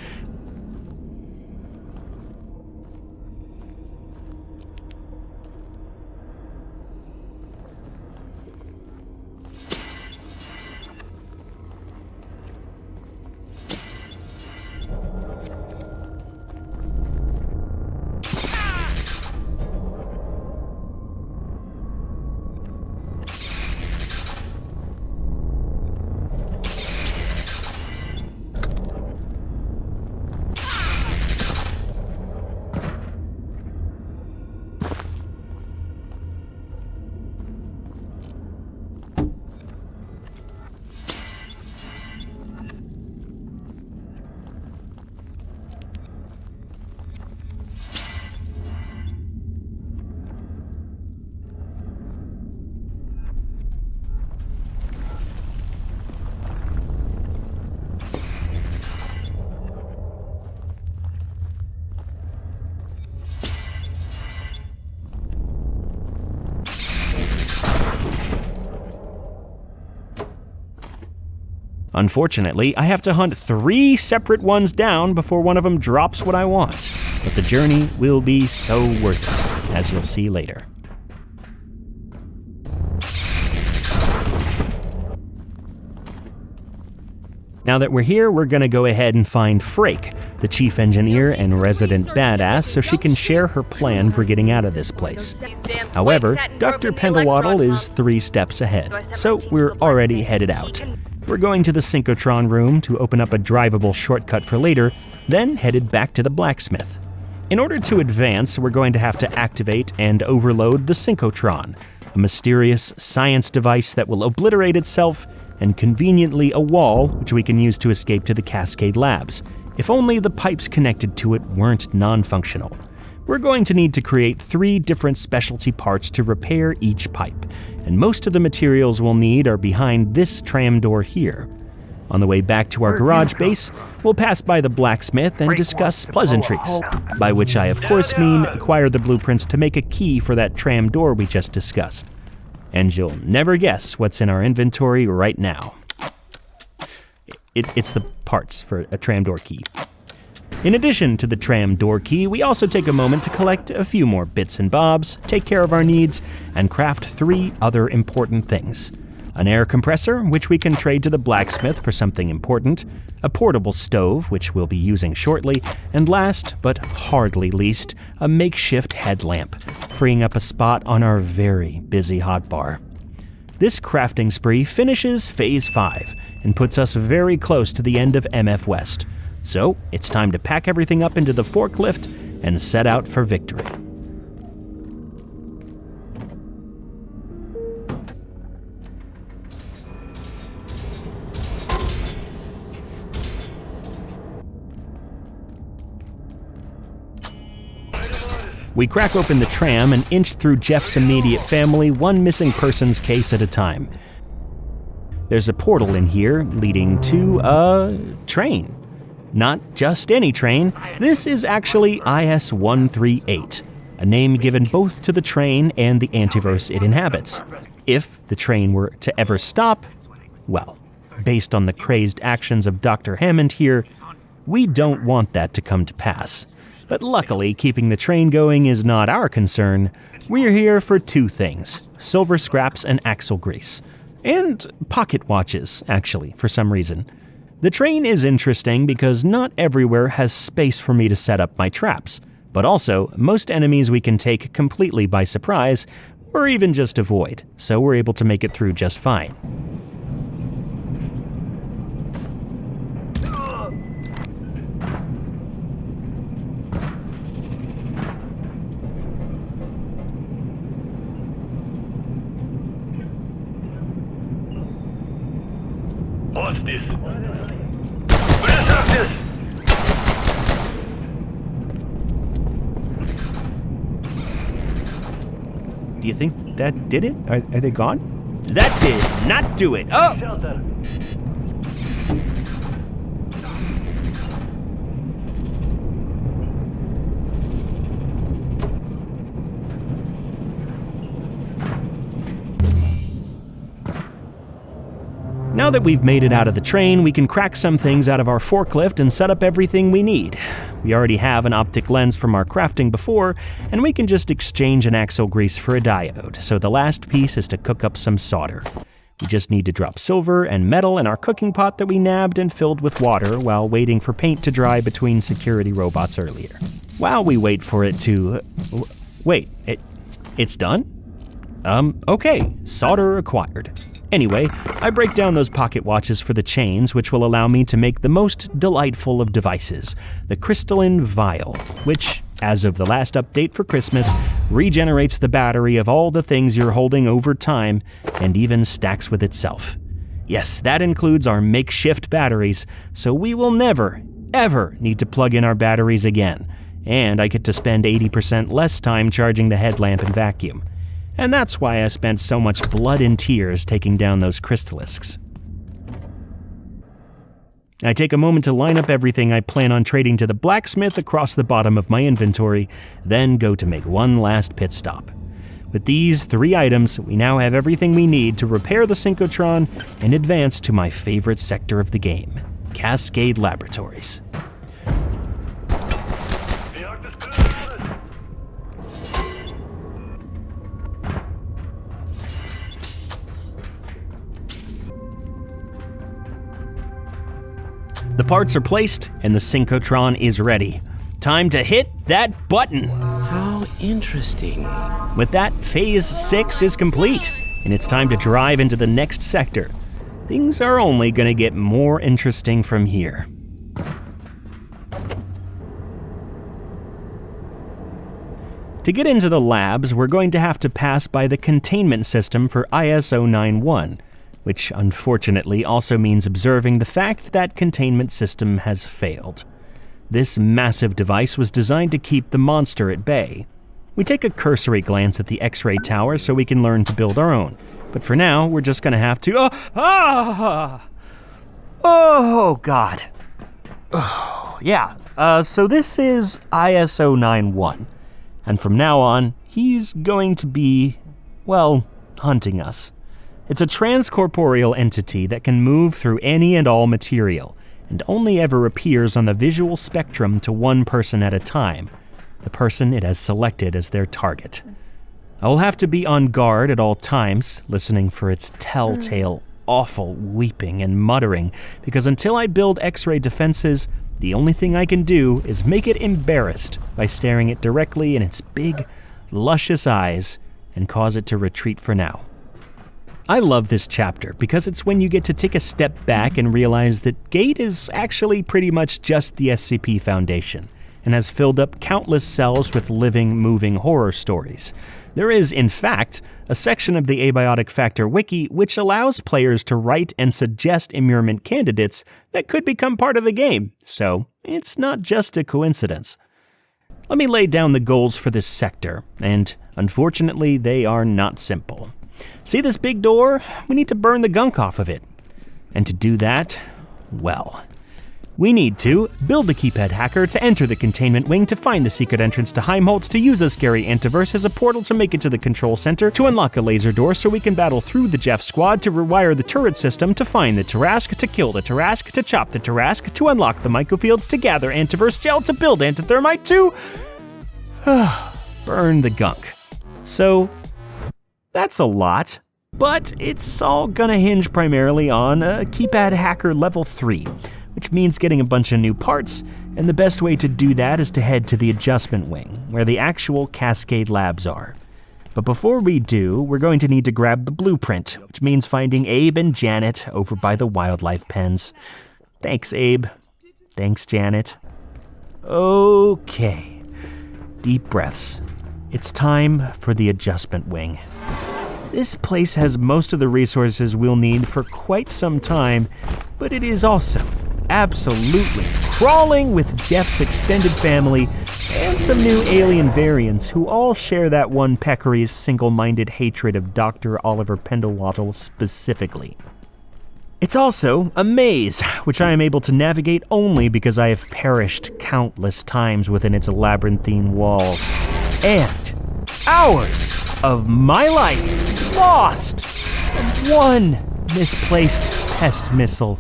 Unfortunately, I have to hunt 3 separate ones down before one of them drops what I want. But the journey will be so worth it, as you'll see later. Now that we're here, we're gonna go ahead and find Frake, the chief engineer and resident badass, so she can share her plan for getting out of this place. However, Dr. Pendlewaddle is 3 steps ahead, so we're already headed out. We're going to the synchrotron room to open up a drivable shortcut for later, then headed back to the blacksmith. In order to advance, we're going to have to activate and overload the synchrotron, a mysterious science device that will obliterate itself, and conveniently a wall which we can use to escape to the Cascade Labs, if only the pipes connected to it weren't non-functional. We're going to need to create 3 different specialty parts to repair each pipe, and most of the materials we'll need are behind this tram door here. On the way back to our garage base, we'll pass by the blacksmith and discuss pleasantries, by which I of course mean acquire the blueprints to make a key for that tram door we just discussed. And you'll never guess what's in our inventory right now. It's the parts for a tram door key. In addition to the tram door key, we also take a moment to collect a few more bits and bobs, take care of our needs, and craft 3 other important things. An air compressor, which we can trade to the blacksmith for something important, a portable stove, which we'll be using shortly, and last, but hardly least, a makeshift headlamp, freeing up a spot on our very busy hotbar. This crafting spree finishes Phase 5 and puts us very close to the end of MF West. So, it's time to pack everything up into the forklift and set out for victory. We crack open the tram and inch through Jeff's immediate family, one missing persons case at a time. There's a portal in here leading to a train. Not just any train, this is actually IS-138, a name given both to the train and the antiverse it inhabits. If the train were to ever stop, well, based on the crazed actions of Dr. Hammond here, we don't want that to come to pass. But luckily, keeping the train going is not our concern. We're here for 2 things: silver scraps and axle grease. And pocket watches, actually, for some reason. The train is interesting because not everywhere has space for me to set up my traps. But also, most enemies we can take completely by surprise, or even just avoid, so we're able to make it through just fine. What's this? Where's this? Do you think that did it? Are they gone? That did not do it! Oh! Shelter. Now that we've made it out of the train, we can crack some things out of our forklift and set up everything we need. We already have an optic lens from our crafting before, and we can just exchange an axle grease for a diode, so the last piece is to cook up some solder. We just need to drop silver and metal in our cooking pot that we nabbed and filled with water while waiting for paint to dry between security robots earlier. While we wait for it to... Wait, it's done? Okay, solder acquired. Anyway, I break down those pocket watches for the chains, which will allow me to make the most delightful of devices, the crystalline vial, which, as of the last update for Christmas, regenerates the battery of all the things you're holding over time and even stacks with itself. Yes, that includes our makeshift batteries, so we will never, ever need to plug in our batteries again, and I get to spend 80% less time charging the headlamp and vacuum. And that's why I spent so much blood and tears taking down those crystallisks. I take a moment to line up everything I plan on trading to the blacksmith across the bottom of my inventory, then go to make one last pit stop. With these 3 items, we now have everything we need to repair the synchrotron and advance to my favorite sector of the game, Cascade Laboratories. parts are placed and the synchrotron is ready. Time to hit that button. How interesting. With that, Phase 6 is complete, and it's time to drive into the next sector. Things are only gonna get more interesting from here. To get into the labs, we're going to have to pass by the containment system for ISO 91, which unfortunately also means observing the fact that containment system has failed. This massive device was designed to keep the monster at bay. We take a cursory glance at the X-ray tower so we can learn to build our own, but for now, we're just gonna have to— Oh, God. Oh, yeah, so this is ISO 91. And from now on, he's going to be, well, hunting us. It's a transcorporeal entity that can move through any and all material, and only ever appears on the visual spectrum to one person at a time, the person it has selected as their target. I will have to be on guard at all times, listening for its telltale, awful weeping and muttering, because until I build X-ray defenses, the only thing I can do is make it embarrassed by staring it directly in its big, luscious eyes and cause it to retreat for now. I love this chapter because it's when you get to take a step back and realize that Gate is actually pretty much just the SCP Foundation and has filled up countless cells with living, moving horror stories. There is, in fact, a section of the Abiotic Factor wiki which allows players to write and suggest immurement candidates that could become part of the game, so it's not just a coincidence. Let me lay down the goals for this sector, and unfortunately they are not simple. See this big door? We need to burn the gunk off of it. And to do that, well, we need to build a keypad hacker to enter the containment wing to find the secret entrance to Heimholtz, to use a scary antiverse as a portal to make it to the control center, to unlock a laser door so we can battle through the Jeff squad, to rewire the turret system, to find the Tarask, to kill the Tarask, to chop the Tarask, to unlock the microfields, to gather antiverse gel, to build antithermite, to burn the gunk. So that's a lot, but it's all gonna hinge primarily on a keypad hacker level 3. Which means getting a bunch of new parts, and the best way to do that is to head to the adjustment wing, where the actual Cascade labs are. But before we do, we're going to need to grab the blueprint, which means finding Abe and Janet over by the wildlife pens. Thanks, Abe. Thanks, Janet. Okay. Deep breaths. It's time for the adjustment wing. This place has most of the resources we'll need for quite some time, but it is also absolutely crawling with Jeff's extended family and some new alien variants who all share that one peccary's single-minded hatred of Dr. Oliver Pendelwaddle specifically. It's also a maze, which I am able to navigate only because I have perished countless times within its labyrinthine walls. And hours of my life lost from one misplaced pest missile.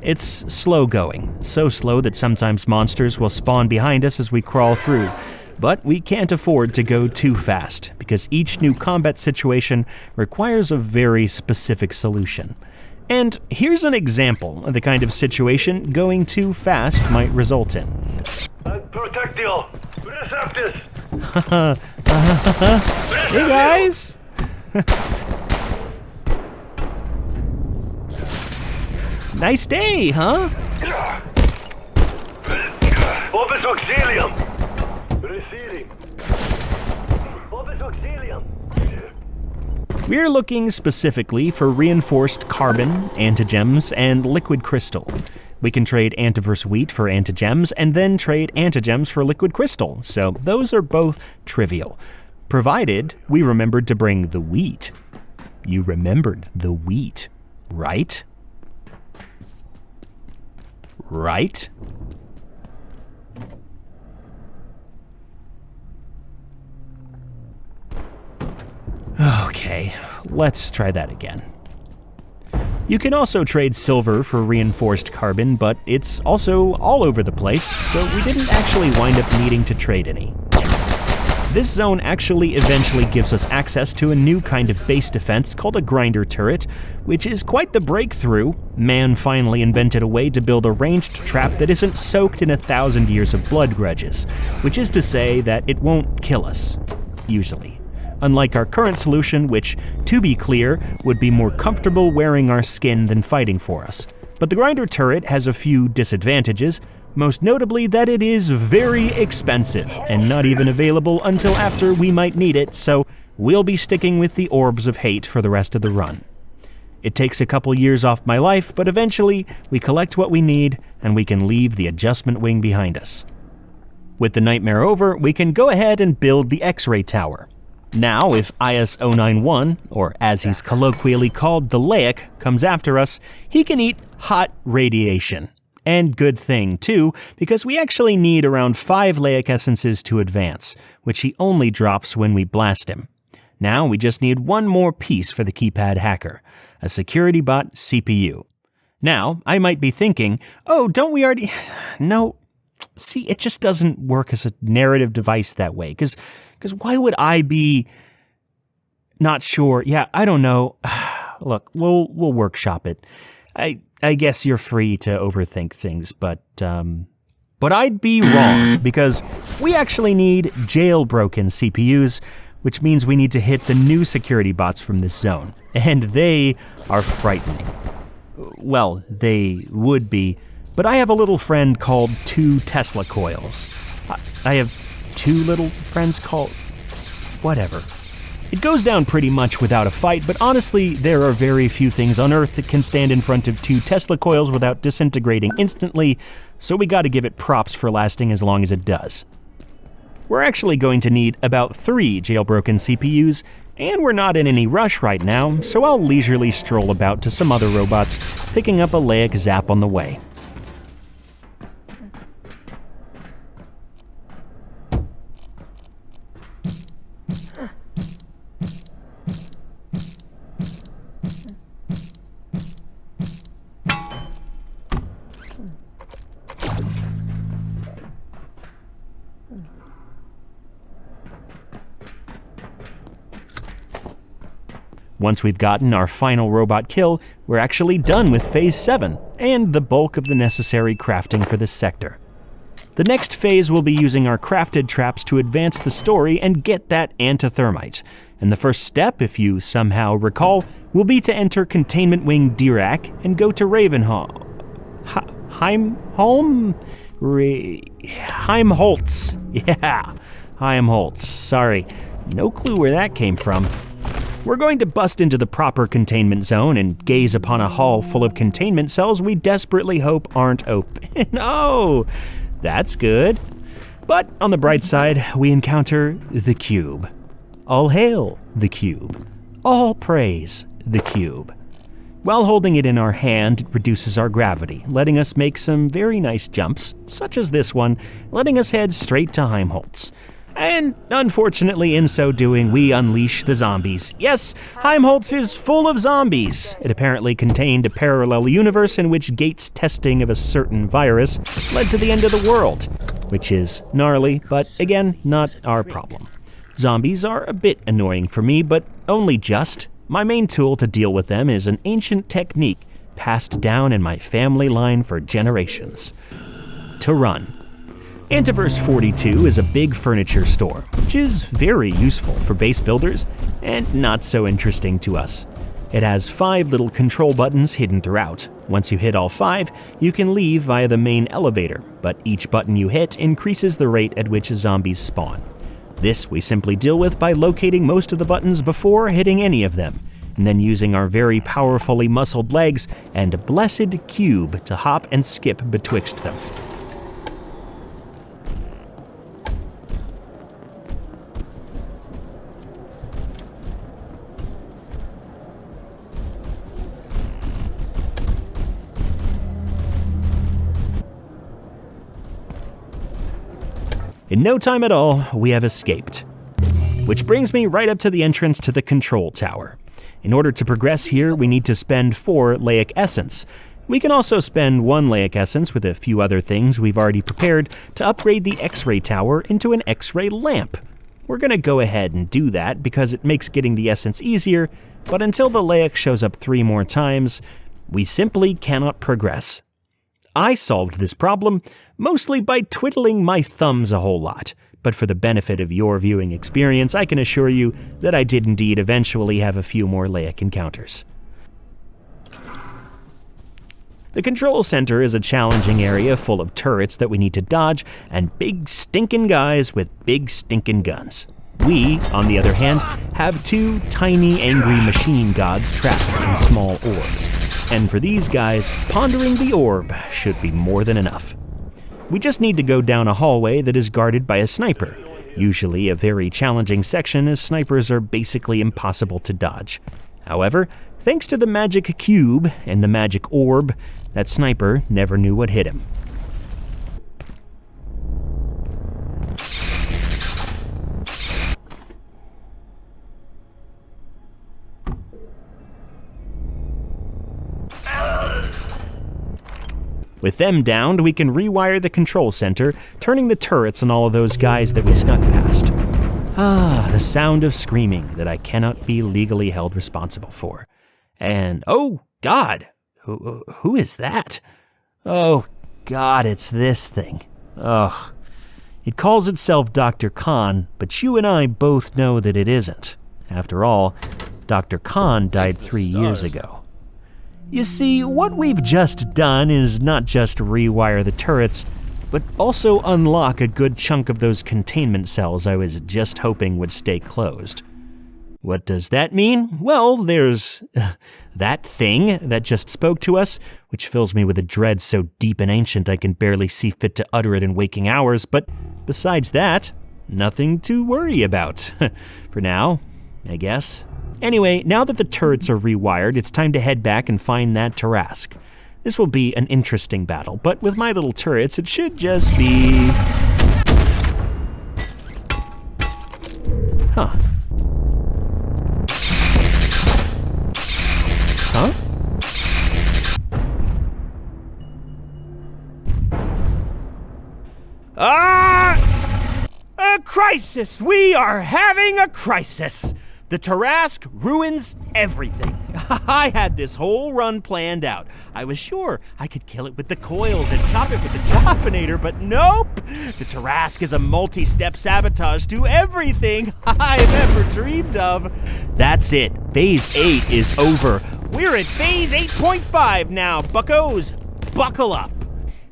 It's slow going, so slow that sometimes monsters will spawn behind us as we crawl through, but we can't afford to go too fast because each new combat situation requires a very specific solution. And here's an example of the kind of situation going too fast might result in. Protectio! Receptus! Hey guys! Nice day, huh? Office auxilium! Receiving. Office auxilium! We're looking specifically for reinforced carbon, antigems, and liquid crystal. We can trade antiverse wheat for antigems, and then trade antigems for liquid crystal, so those are both trivial. Provided we remembered to bring the wheat. You remembered the wheat, right? Right? Okay, let's try that again. You can also trade silver for reinforced carbon, but it's also all over the place, so we didn't actually wind up needing to trade any. This zone actually eventually gives us access to a new kind of base defense called a grinder turret, which is quite the breakthrough. Man finally invented a way to build a ranged trap that isn't soaked in 1,000 years of blood grudges, which is to say that it won't kill us, usually. Unlike our current solution, which, to be clear, would be more comfortable wearing our skin than fighting for us. But the grinder turret has a few disadvantages, most notably that it is very expensive and not even available until after we might need it, so we'll be sticking with the orbs of hate for the rest of the run. It takes a couple years off my life, but eventually we collect what we need and we can leave the adjustment wing behind us. With the nightmare over, we can go ahead and build the X-ray tower. Now, if IS-091, or as he's colloquially called, the Laic, comes after us, he can eat hot radiation. And good thing, too, because we actually need around 5 Laic essences to advance, which he only drops when we blast him. Now we just need one more piece for the keypad hacker, a security bot CPU. Now, I might be thinking, oh, don't we already... No, see, it just doesn't work as a narrative device that way, because why would I be not sure? Yeah, I don't know. Look, we'll workshop it. I guess you're free to overthink things, but I'd be wrong, because we actually need jailbroken CPUs, which means we need to hit the new security bots from this zone, and they are frightening. Well, they would be, but I have a little friend called 2 Tesla coils. I have 2 little friends called... whatever. It goes down pretty much without a fight, but honestly, there are very few things on Earth that can stand in front of 2 Tesla coils without disintegrating instantly, so we gotta give it props for lasting as long as it does. We're actually going to need about 3 jailbroken CPUs, and we're not in any rush right now, so I'll leisurely stroll about to some other robots, picking up a Laic zap on the way. Once we've gotten our final robot kill, we're actually done with Phase 7, and the bulk of the necessary crafting for this sector. The next phase will be using our crafted traps to advance the story and get that antithermite. And the first step, if you somehow recall, will be to enter Containment Wing Dirac and go to Ravenhall. Heimholtz. Yeah, Heimholtz. Sorry, no clue where that came from. We're going to bust into the proper containment zone and gaze upon a hall full of containment cells we desperately hope aren't open. Oh, that's good. But on the bright side, we encounter the cube. All hail the cube. All praise the cube. While holding it in our hand, it reduces our gravity, letting us make some very nice jumps, such as this one, letting us head straight to Heimholtz. And unfortunately, in so doing, we unleash the zombies. Yes, Heimholtz is full of zombies. It apparently contained a parallel universe in which Gates' testing of a certain virus led to the end of the world, which is gnarly, but again, not our problem. Zombies are a bit annoying for me, but only just. My main tool to deal with them is an ancient technique passed down in my family line for generations. To run. Antiverse 42 is a big furniture store, which is very useful for base builders and not so interesting to us. It has 5 little control buttons hidden throughout. Once you hit all 5, you can leave via the main elevator, but each button you hit increases the rate at which zombies spawn. This we simply deal with by locating most of the buttons before hitting any of them, and then using our very powerfully muscled legs and blessed cube to hop and skip betwixt them. In no time at all, we have escaped. Which brings me right up to the entrance to the control tower. In order to progress here, we need to spend 4 Laic essence. We can also spend 1 Laic essence with a few other things we've already prepared to upgrade the X-ray tower into an X-ray lamp. We're gonna go ahead and do that because it makes getting the essence easier, but until the Laik shows up 3 more times, we simply cannot progress. I solved this problem mostly by twiddling my thumbs a whole lot, but for the benefit of your viewing experience, I can assure you that I did indeed eventually have a few more Laik encounters. The control center is a challenging area full of turrets that we need to dodge and big stinkin' guys with big stinkin' guns. We, on the other hand, have 2 tiny angry machine gods trapped in small orbs. And for these guys, pondering the orb should be more than enough. We just need to go down a hallway that is guarded by a sniper, usually a very challenging section as snipers are basically impossible to dodge. However, thanks to the magic cube and the magic orb, that sniper never knew what hit him. With them downed, we can rewire the control center, turning the turrets on all of those guys that we snuck past. Ah, the sound of screaming that I cannot be legally held responsible for. And, oh, God, who is that? Oh, God, it's this thing. Ugh. It calls itself Dr. Khan, but you and I both know that it isn't. After all, Dr. Khan died 3 years ago. You see, what we've just done is not just rewire the turrets, but also unlock a good chunk of those containment cells I was just hoping would stay closed. What does that mean? Well, there's that thing that just spoke to us, which fills me with a dread so deep and ancient I can barely see fit to utter it in waking hours, but besides that, nothing to worry about. For now, I guess. Anyway, now that the turrets are rewired, it's time to head back and find that Tarrasque. This will be an interesting battle, but with my little turrets, it should just be... Huh. Huh? A crisis! We are having a crisis! The Tarrasque ruins everything. I had this whole run planned out. I was sure I could kill it with the coils and chop it with the Choppinator, but nope! The Tarrasque is a multi-step sabotage to everything I've ever dreamed of. That's it. Phase 8 is over. We're at Phase 8.5 now, buccos. Buckle up.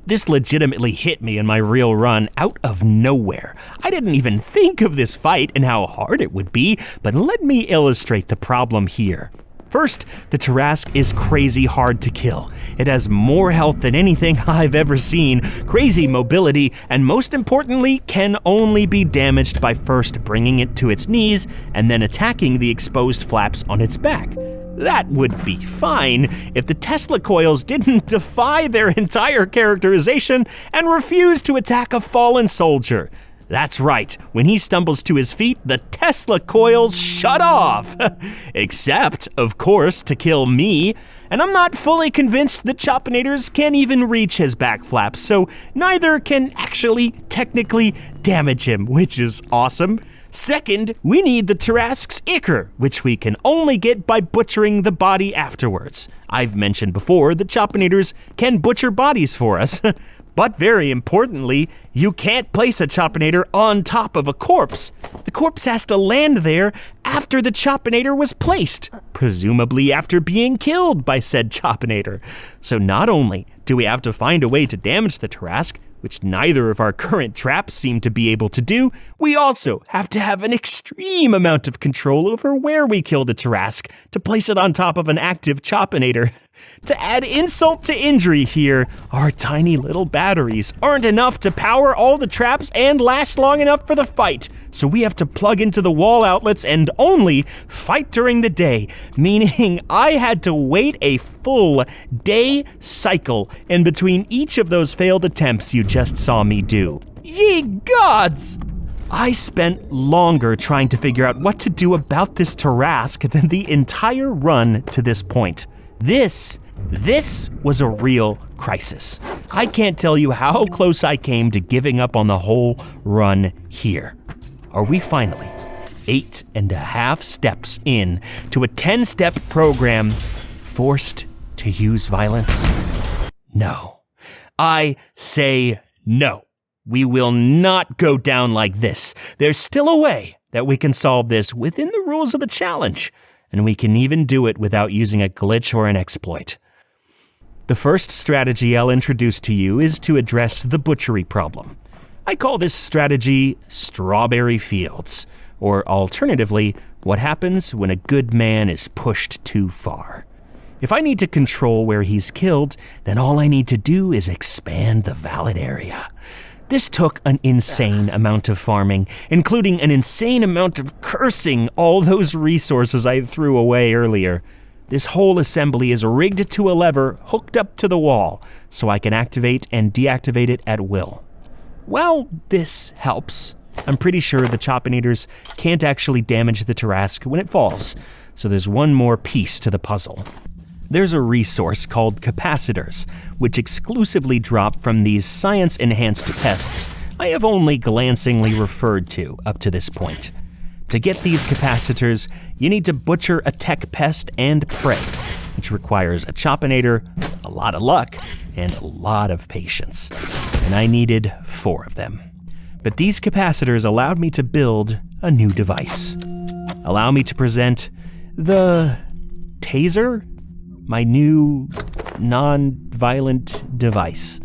This legitimately hit me in my real run out of nowhere. I didn't even think of this fight and how hard it would be, but let me illustrate the problem here. First, the Tarrasque is crazy hard to kill. It has more health than anything I've ever seen, crazy mobility, and most importantly, can only be damaged by first bringing it to its knees and then attacking the exposed flaps on its back. That would be fine if the Tesla coils didn't defy their entire characterization and refuse to attack a fallen soldier. That's right, when he stumbles to his feet, the Tesla coils shut off. Except, of course, to kill me. And I'm not fully convinced that Choppinators can even reach his back flaps, so neither can actually technically damage him, which is awesome. Second, we need the Tarrasque's ichor, which we can only get by butchering the body afterwards. I've mentioned before that Choppinators can butcher bodies for us. But very importantly, you can't place a Choppinator on top of a corpse. The corpse has to land there after the Choppinator was placed, presumably after being killed by said Choppinator. So not only do we have to find a way to damage the Tarrasque, which neither of our current traps seem to be able to do, we also have to have an extreme amount of control over where we kill the Tarrasque to place it on top of an active Choppinator. To add insult to injury here, our tiny little batteries aren't enough to power all the traps and last long enough for the fight, so we have to plug into the wall outlets and only fight during the day, meaning I had to wait a full day cycle in between each of those failed attempts you just saw me do. Ye gods! I spent longer trying to figure out what to do about this Tarrasque than the entire run to this point. This was a real crisis. I can't tell you how close I came to giving up on the whole run here. are we finally 8.5 steps in to a 10-step program forced to use violence? No. I say no. We will not go down like this. There's still a way that we can solve this within the rules of the challenge, and we can even do it without using a glitch or an exploit. The first strategy I'll introduce to you is to address the butchery problem. I call this strategy Strawberry Fields, or alternatively, what happens when a good man is pushed too far. If I need to control where he's killed, then all I need to do is expand the valid area. This took an insane amount of farming, including an insane amount of cursing all those resources I threw away earlier. This whole assembly is rigged to a lever hooked up to the wall, so I can activate and deactivate it at will. Well, this helps. I'm pretty sure the Choppinators can't actually damage the Tarrasque when it falls, so there's one more piece to the puzzle. There's a resource called capacitors, which exclusively drop from these science-enhanced tests I have only glancingly referred to up to this point. To get these capacitors, you need to butcher a tech pest and prey, which requires a Choppinator, a lot of luck, and a lot of patience. And I needed 4 of them. But these capacitors allowed me to build a new device. Allow me to present the Taser? My new non-violent device.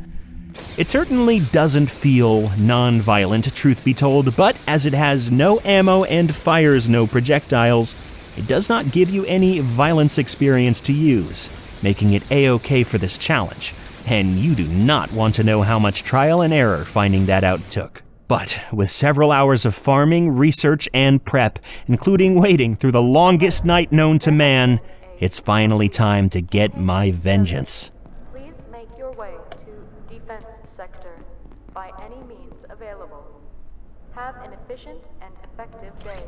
It certainly doesn't feel non-violent, truth be told, but as it has no ammo and fires no projectiles, it does not give you any violence experience to use, making it a-okay for this challenge, and you do not want to know how much trial and error finding that out took. But with several hours of farming, research, and prep, including waiting through the longest night known to man, it's finally time to get my vengeance. Please make your way to defense sector by any means available. Have an efficient and effective day.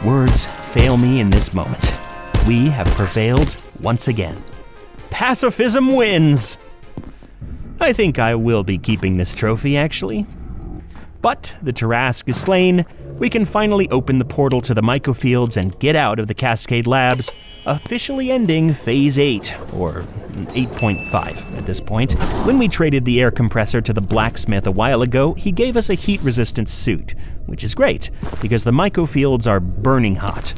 Words fail me in this moment. We have prevailed once again. Pacifism wins! I think I will be keeping this trophy, actually. But the Tarrasque is slain, we can finally open the portal to the Mycofields and get out of the Cascade Labs, officially ending Phase 8, or 8.5 at this point. When we traded the air compressor to the blacksmith a while ago, he gave us a heat-resistant suit, which is great, because the Mycofields are burning hot.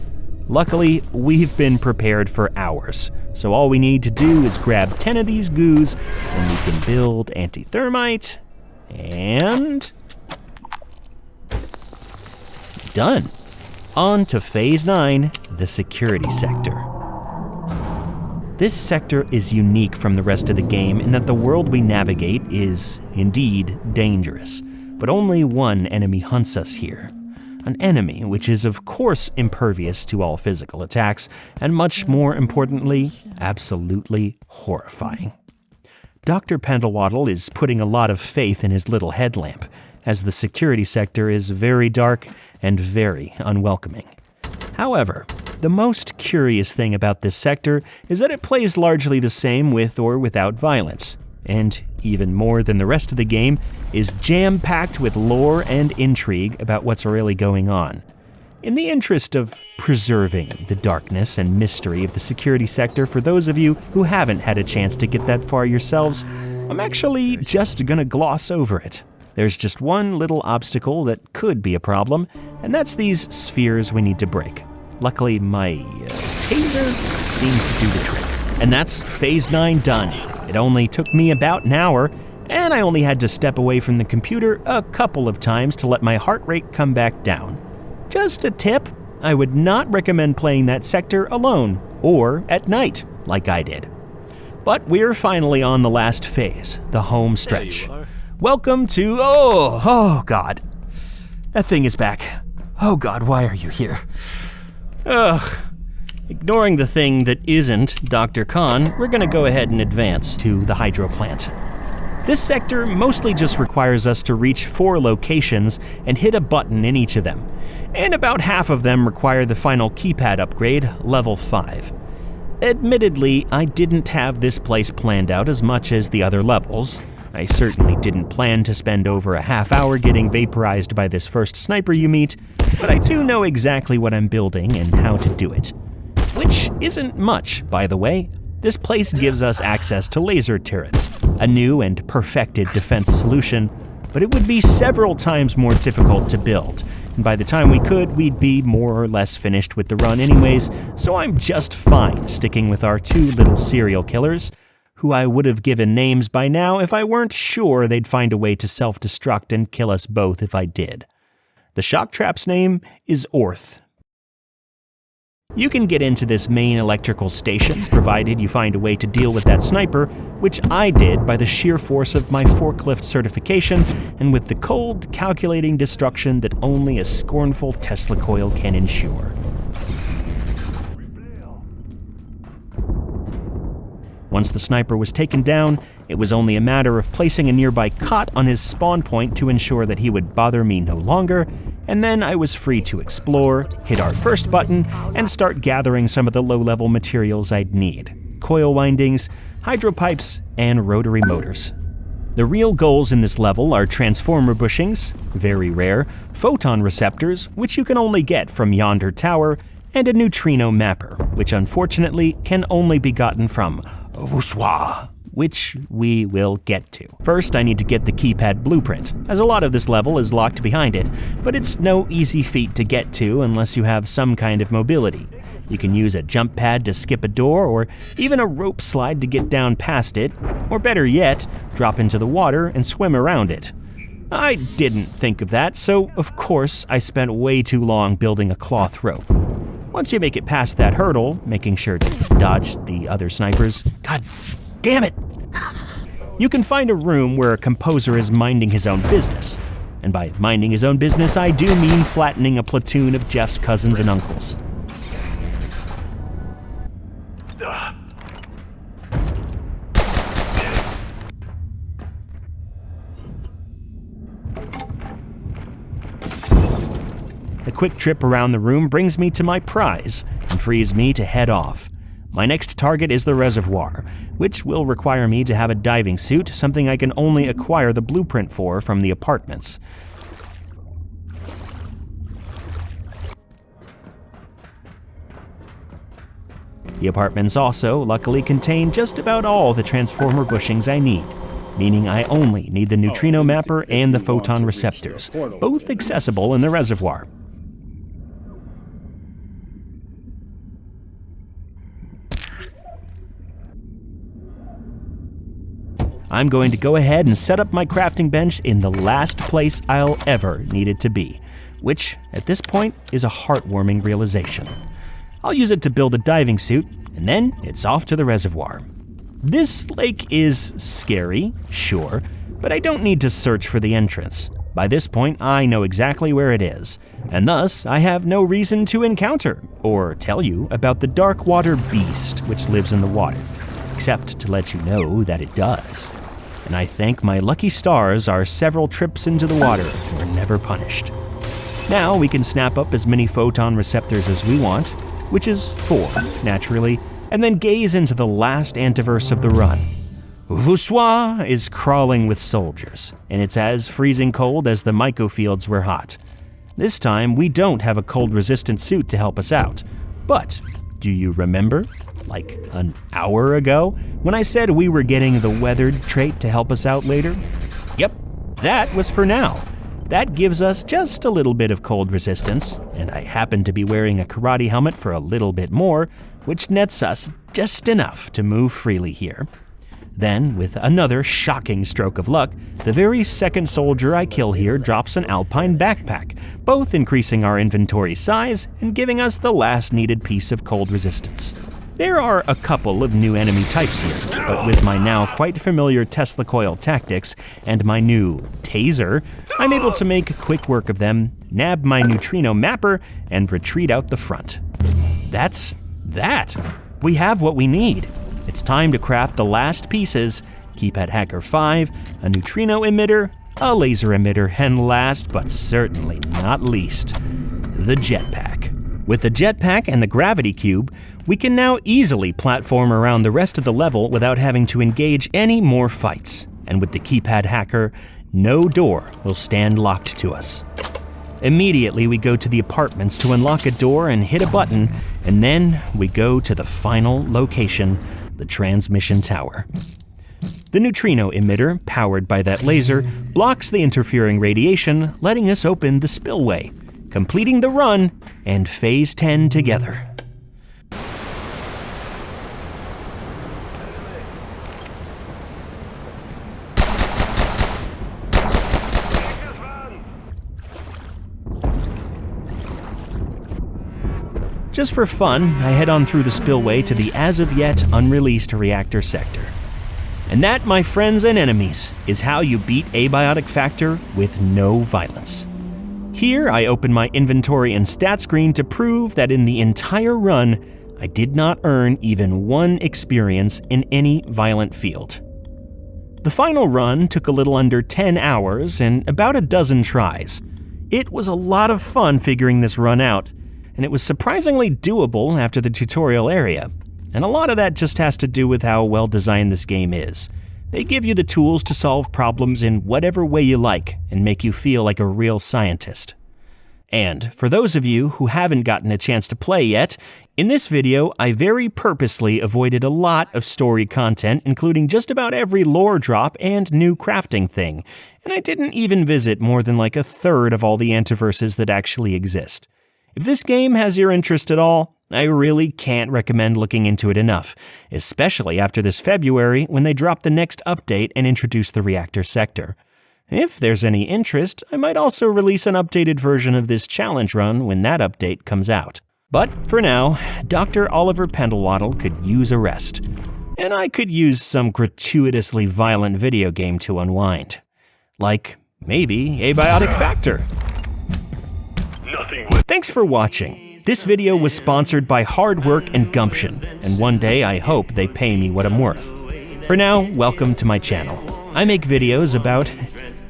Luckily, we've been prepared for hours, so all we need to do is grab 10 of these goos, and we can build anti-thermite, and done. On to Phase 9, the security sector. This sector is unique from the rest of the game in that the world we navigate is, indeed, dangerous, but only one enemy hunts us here. An enemy which is of course impervious to all physical attacks, and much more importantly, absolutely horrifying. Dr. Pendelwaddle is putting a lot of faith in his little headlamp, as the security sector is very dark and very unwelcoming. However, the most curious thing about this sector is that it plays largely the same with or without violence, and even more than the rest of the game, is jam-packed with lore and intrigue about what's really going on. In the interest of preserving the darkness and mystery of the security sector for those of you who haven't had a chance to get that far yourselves, I'm actually just gonna gloss over it. There's just one little obstacle that could be a problem, and that's these spheres we need to break. Luckily, my taser seems to do the trick. And that's Phase 9 done. It only took me about an hour, and I only had to step away from the computer a couple of times to let my heart rate come back down. Just a tip, I would not recommend playing that sector alone, or at night, like I did. But we're finally on the last phase, the home stretch. Welcome to, oh God. That thing is back. Oh God, why are you here? Ugh. Ignoring the thing that isn't Dr. Khan, we're gonna go ahead and advance to the hydro plant. This sector mostly just requires us to reach 4 locations and hit a button in each of them, and about half of them require the final keypad upgrade, level 5. Admittedly, I didn't have this place planned out as much as the other levels. I certainly didn't plan to spend over a half hour getting vaporized by this first sniper you meet, but I do know exactly what I'm building and how to do it. Which isn't much, by the way. This place gives us access to laser turrets, a new and perfected defense solution, but it would be several times more difficult to build, and by the time we could, we'd be more or less finished with the run anyways, so I'm just fine sticking with our 2 little serial killers, who I would have given names by now if I weren't sure they'd find a way to self-destruct and kill us both if I did. The shock trap's name is Orth. You can get into this main electrical station, provided you find a way to deal with that sniper, which I did by the sheer force of my forklift certification and with the cold, calculating destruction that only a scornful Tesla coil can ensure. Once the sniper was taken down, it was only a matter of placing a nearby cot on his spawn point to ensure that he would bother me no longer, and then I was free to explore, hit our first button, and start gathering some of the low-level materials I'd need: coil windings, hydro pipes, and rotary motors. The real goals in this level are transformer bushings, very rare, photon receptors, which you can only get from yonder tower, and a neutrino mapper, which unfortunately can only be gotten from Voussoir, which we will get to. First, I need to get the keypad blueprint, as a lot of this level is locked behind it, but it's no easy feat to get to unless you have some kind of mobility. You can use a jump pad to skip a door, or even a rope slide to get down past it, or better yet, drop into the water and swim around it. I didn't think of that, so of course I spent way too long building a cloth rope. Once you make it past that hurdle, making sure to dodge the other snipers, God damn it! You can find a room where a composer is minding his own business. And by minding his own business, I do mean flattening a platoon of Jeff's cousins and uncles. A quick trip around the room brings me to my prize and frees me to head off. My next target is the reservoir, which will require me to have a diving suit, something I can only acquire the blueprint for from the apartments. The apartments also, luckily, contain just about all the transformer bushings I need, meaning I only need the neutrino mapper and the photon receptors, both accessible in the reservoir. I'm going to go ahead and set up my crafting bench in the last place I'll ever need it to be, which, at this point, is a heartwarming realization. I'll use it to build a diving suit, and then it's off to the reservoir. This lake is scary, sure, but I don't need to search for the entrance. By this point, I know exactly where it is, and thus I have no reason to encounter or tell you about the dark water beast which lives in the water, except to let you know that it does. And I thank my lucky stars our several trips into the water were never punished. Now we can snap up as many photon receptors as we want, which is 4, naturally, and then gaze into the last antiverse of the run. Voussoir is crawling with soldiers, and it's as freezing cold as the mycofields were hot. This time, we don't have a cold-resistant suit to help us out, but do you remember? Like an hour ago, when I said we were getting the weathered trait to help us out later? Yep, that was for now. That gives us just a little bit of cold resistance, and I happen to be wearing a karate helmet for a little bit more, which nets us just enough to move freely here. Then, with another shocking stroke of luck, the very second soldier I kill here drops an alpine backpack, both increasing our inventory size and giving us the last needed piece of cold resistance. There are a couple of new enemy types here, but with my now quite familiar Tesla coil tactics and my new taser, I'm able to make quick work of them, nab my neutrino mapper, and retreat out the front. That's that. We have what we need. It's time to craft the last pieces: Keypad Hacker 5, a neutrino emitter, a laser emitter, and last but certainly not least, the jetpack. With the jetpack and the gravity cube, we can now easily platform around the rest of the level without having to engage any more fights. And with the Keypad Hacker, no door will stand locked to us. Immediately we go to the apartments to unlock a door and hit a button, and then we go to the final location, the transmission tower. The neutrino emitter, powered by that laser, blocks the interfering radiation, letting us open the spillway, completing the run and Phase 10 together. Just for fun, I head on through the spillway to the as-of-yet unreleased reactor sector. And that, my friends and enemies, is how you beat Abiotic Factor with no violence. Here, I open my inventory and stat screen to prove that in the entire run, I did not earn even one experience in any violent field. The final run took a little under 10 hours and about a dozen tries. It was a lot of fun figuring this run out, and it was surprisingly doable after the tutorial area. And a lot of that just has to do with how well designed this game is. They give you the tools to solve problems in whatever way you like and make you feel like a real scientist. And for those of you who haven't gotten a chance to play yet, in this video I very purposely avoided a lot of story content, including just about every lore drop and new crafting thing, and I didn't even visit more than like a third of all the antiverses that actually exist. If this game has your interest at all, I really can't recommend looking into it enough, especially after this February when they drop the next update and introduce the reactor sector. If there's any interest, I might also release an updated version of this challenge run when that update comes out. But for now, Dr. Oliver Pendelwaddle could use a rest, and I could use some gratuitously violent video game to unwind. Like, maybe Abiotic Factor. Thanks for watching. This video was sponsored by Hard Work and Gumption, and one day I hope they pay me what I'm worth. For now, welcome to my channel. I make videos about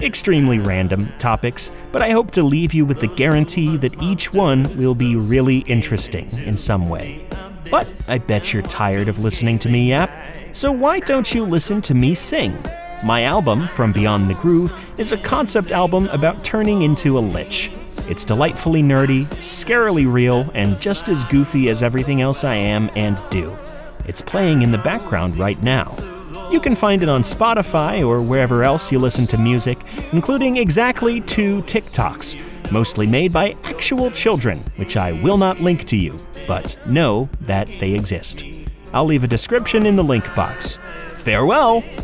extremely random topics, but I hope to leave you with the guarantee that each one will be really interesting in some way. But I bet you're tired of listening to me yap, so why don't you listen to me sing? My album, From Beyond the Groove, is a concept album about turning into a lich. It's delightfully nerdy, scarily real, and just as goofy as everything else I am and do. It's playing in the background right now. You can find it on Spotify or wherever else you listen to music, including exactly 2 TikToks, mostly made by actual children, which I will not link to you, but know that they exist. I'll leave a description in the link box. Farewell!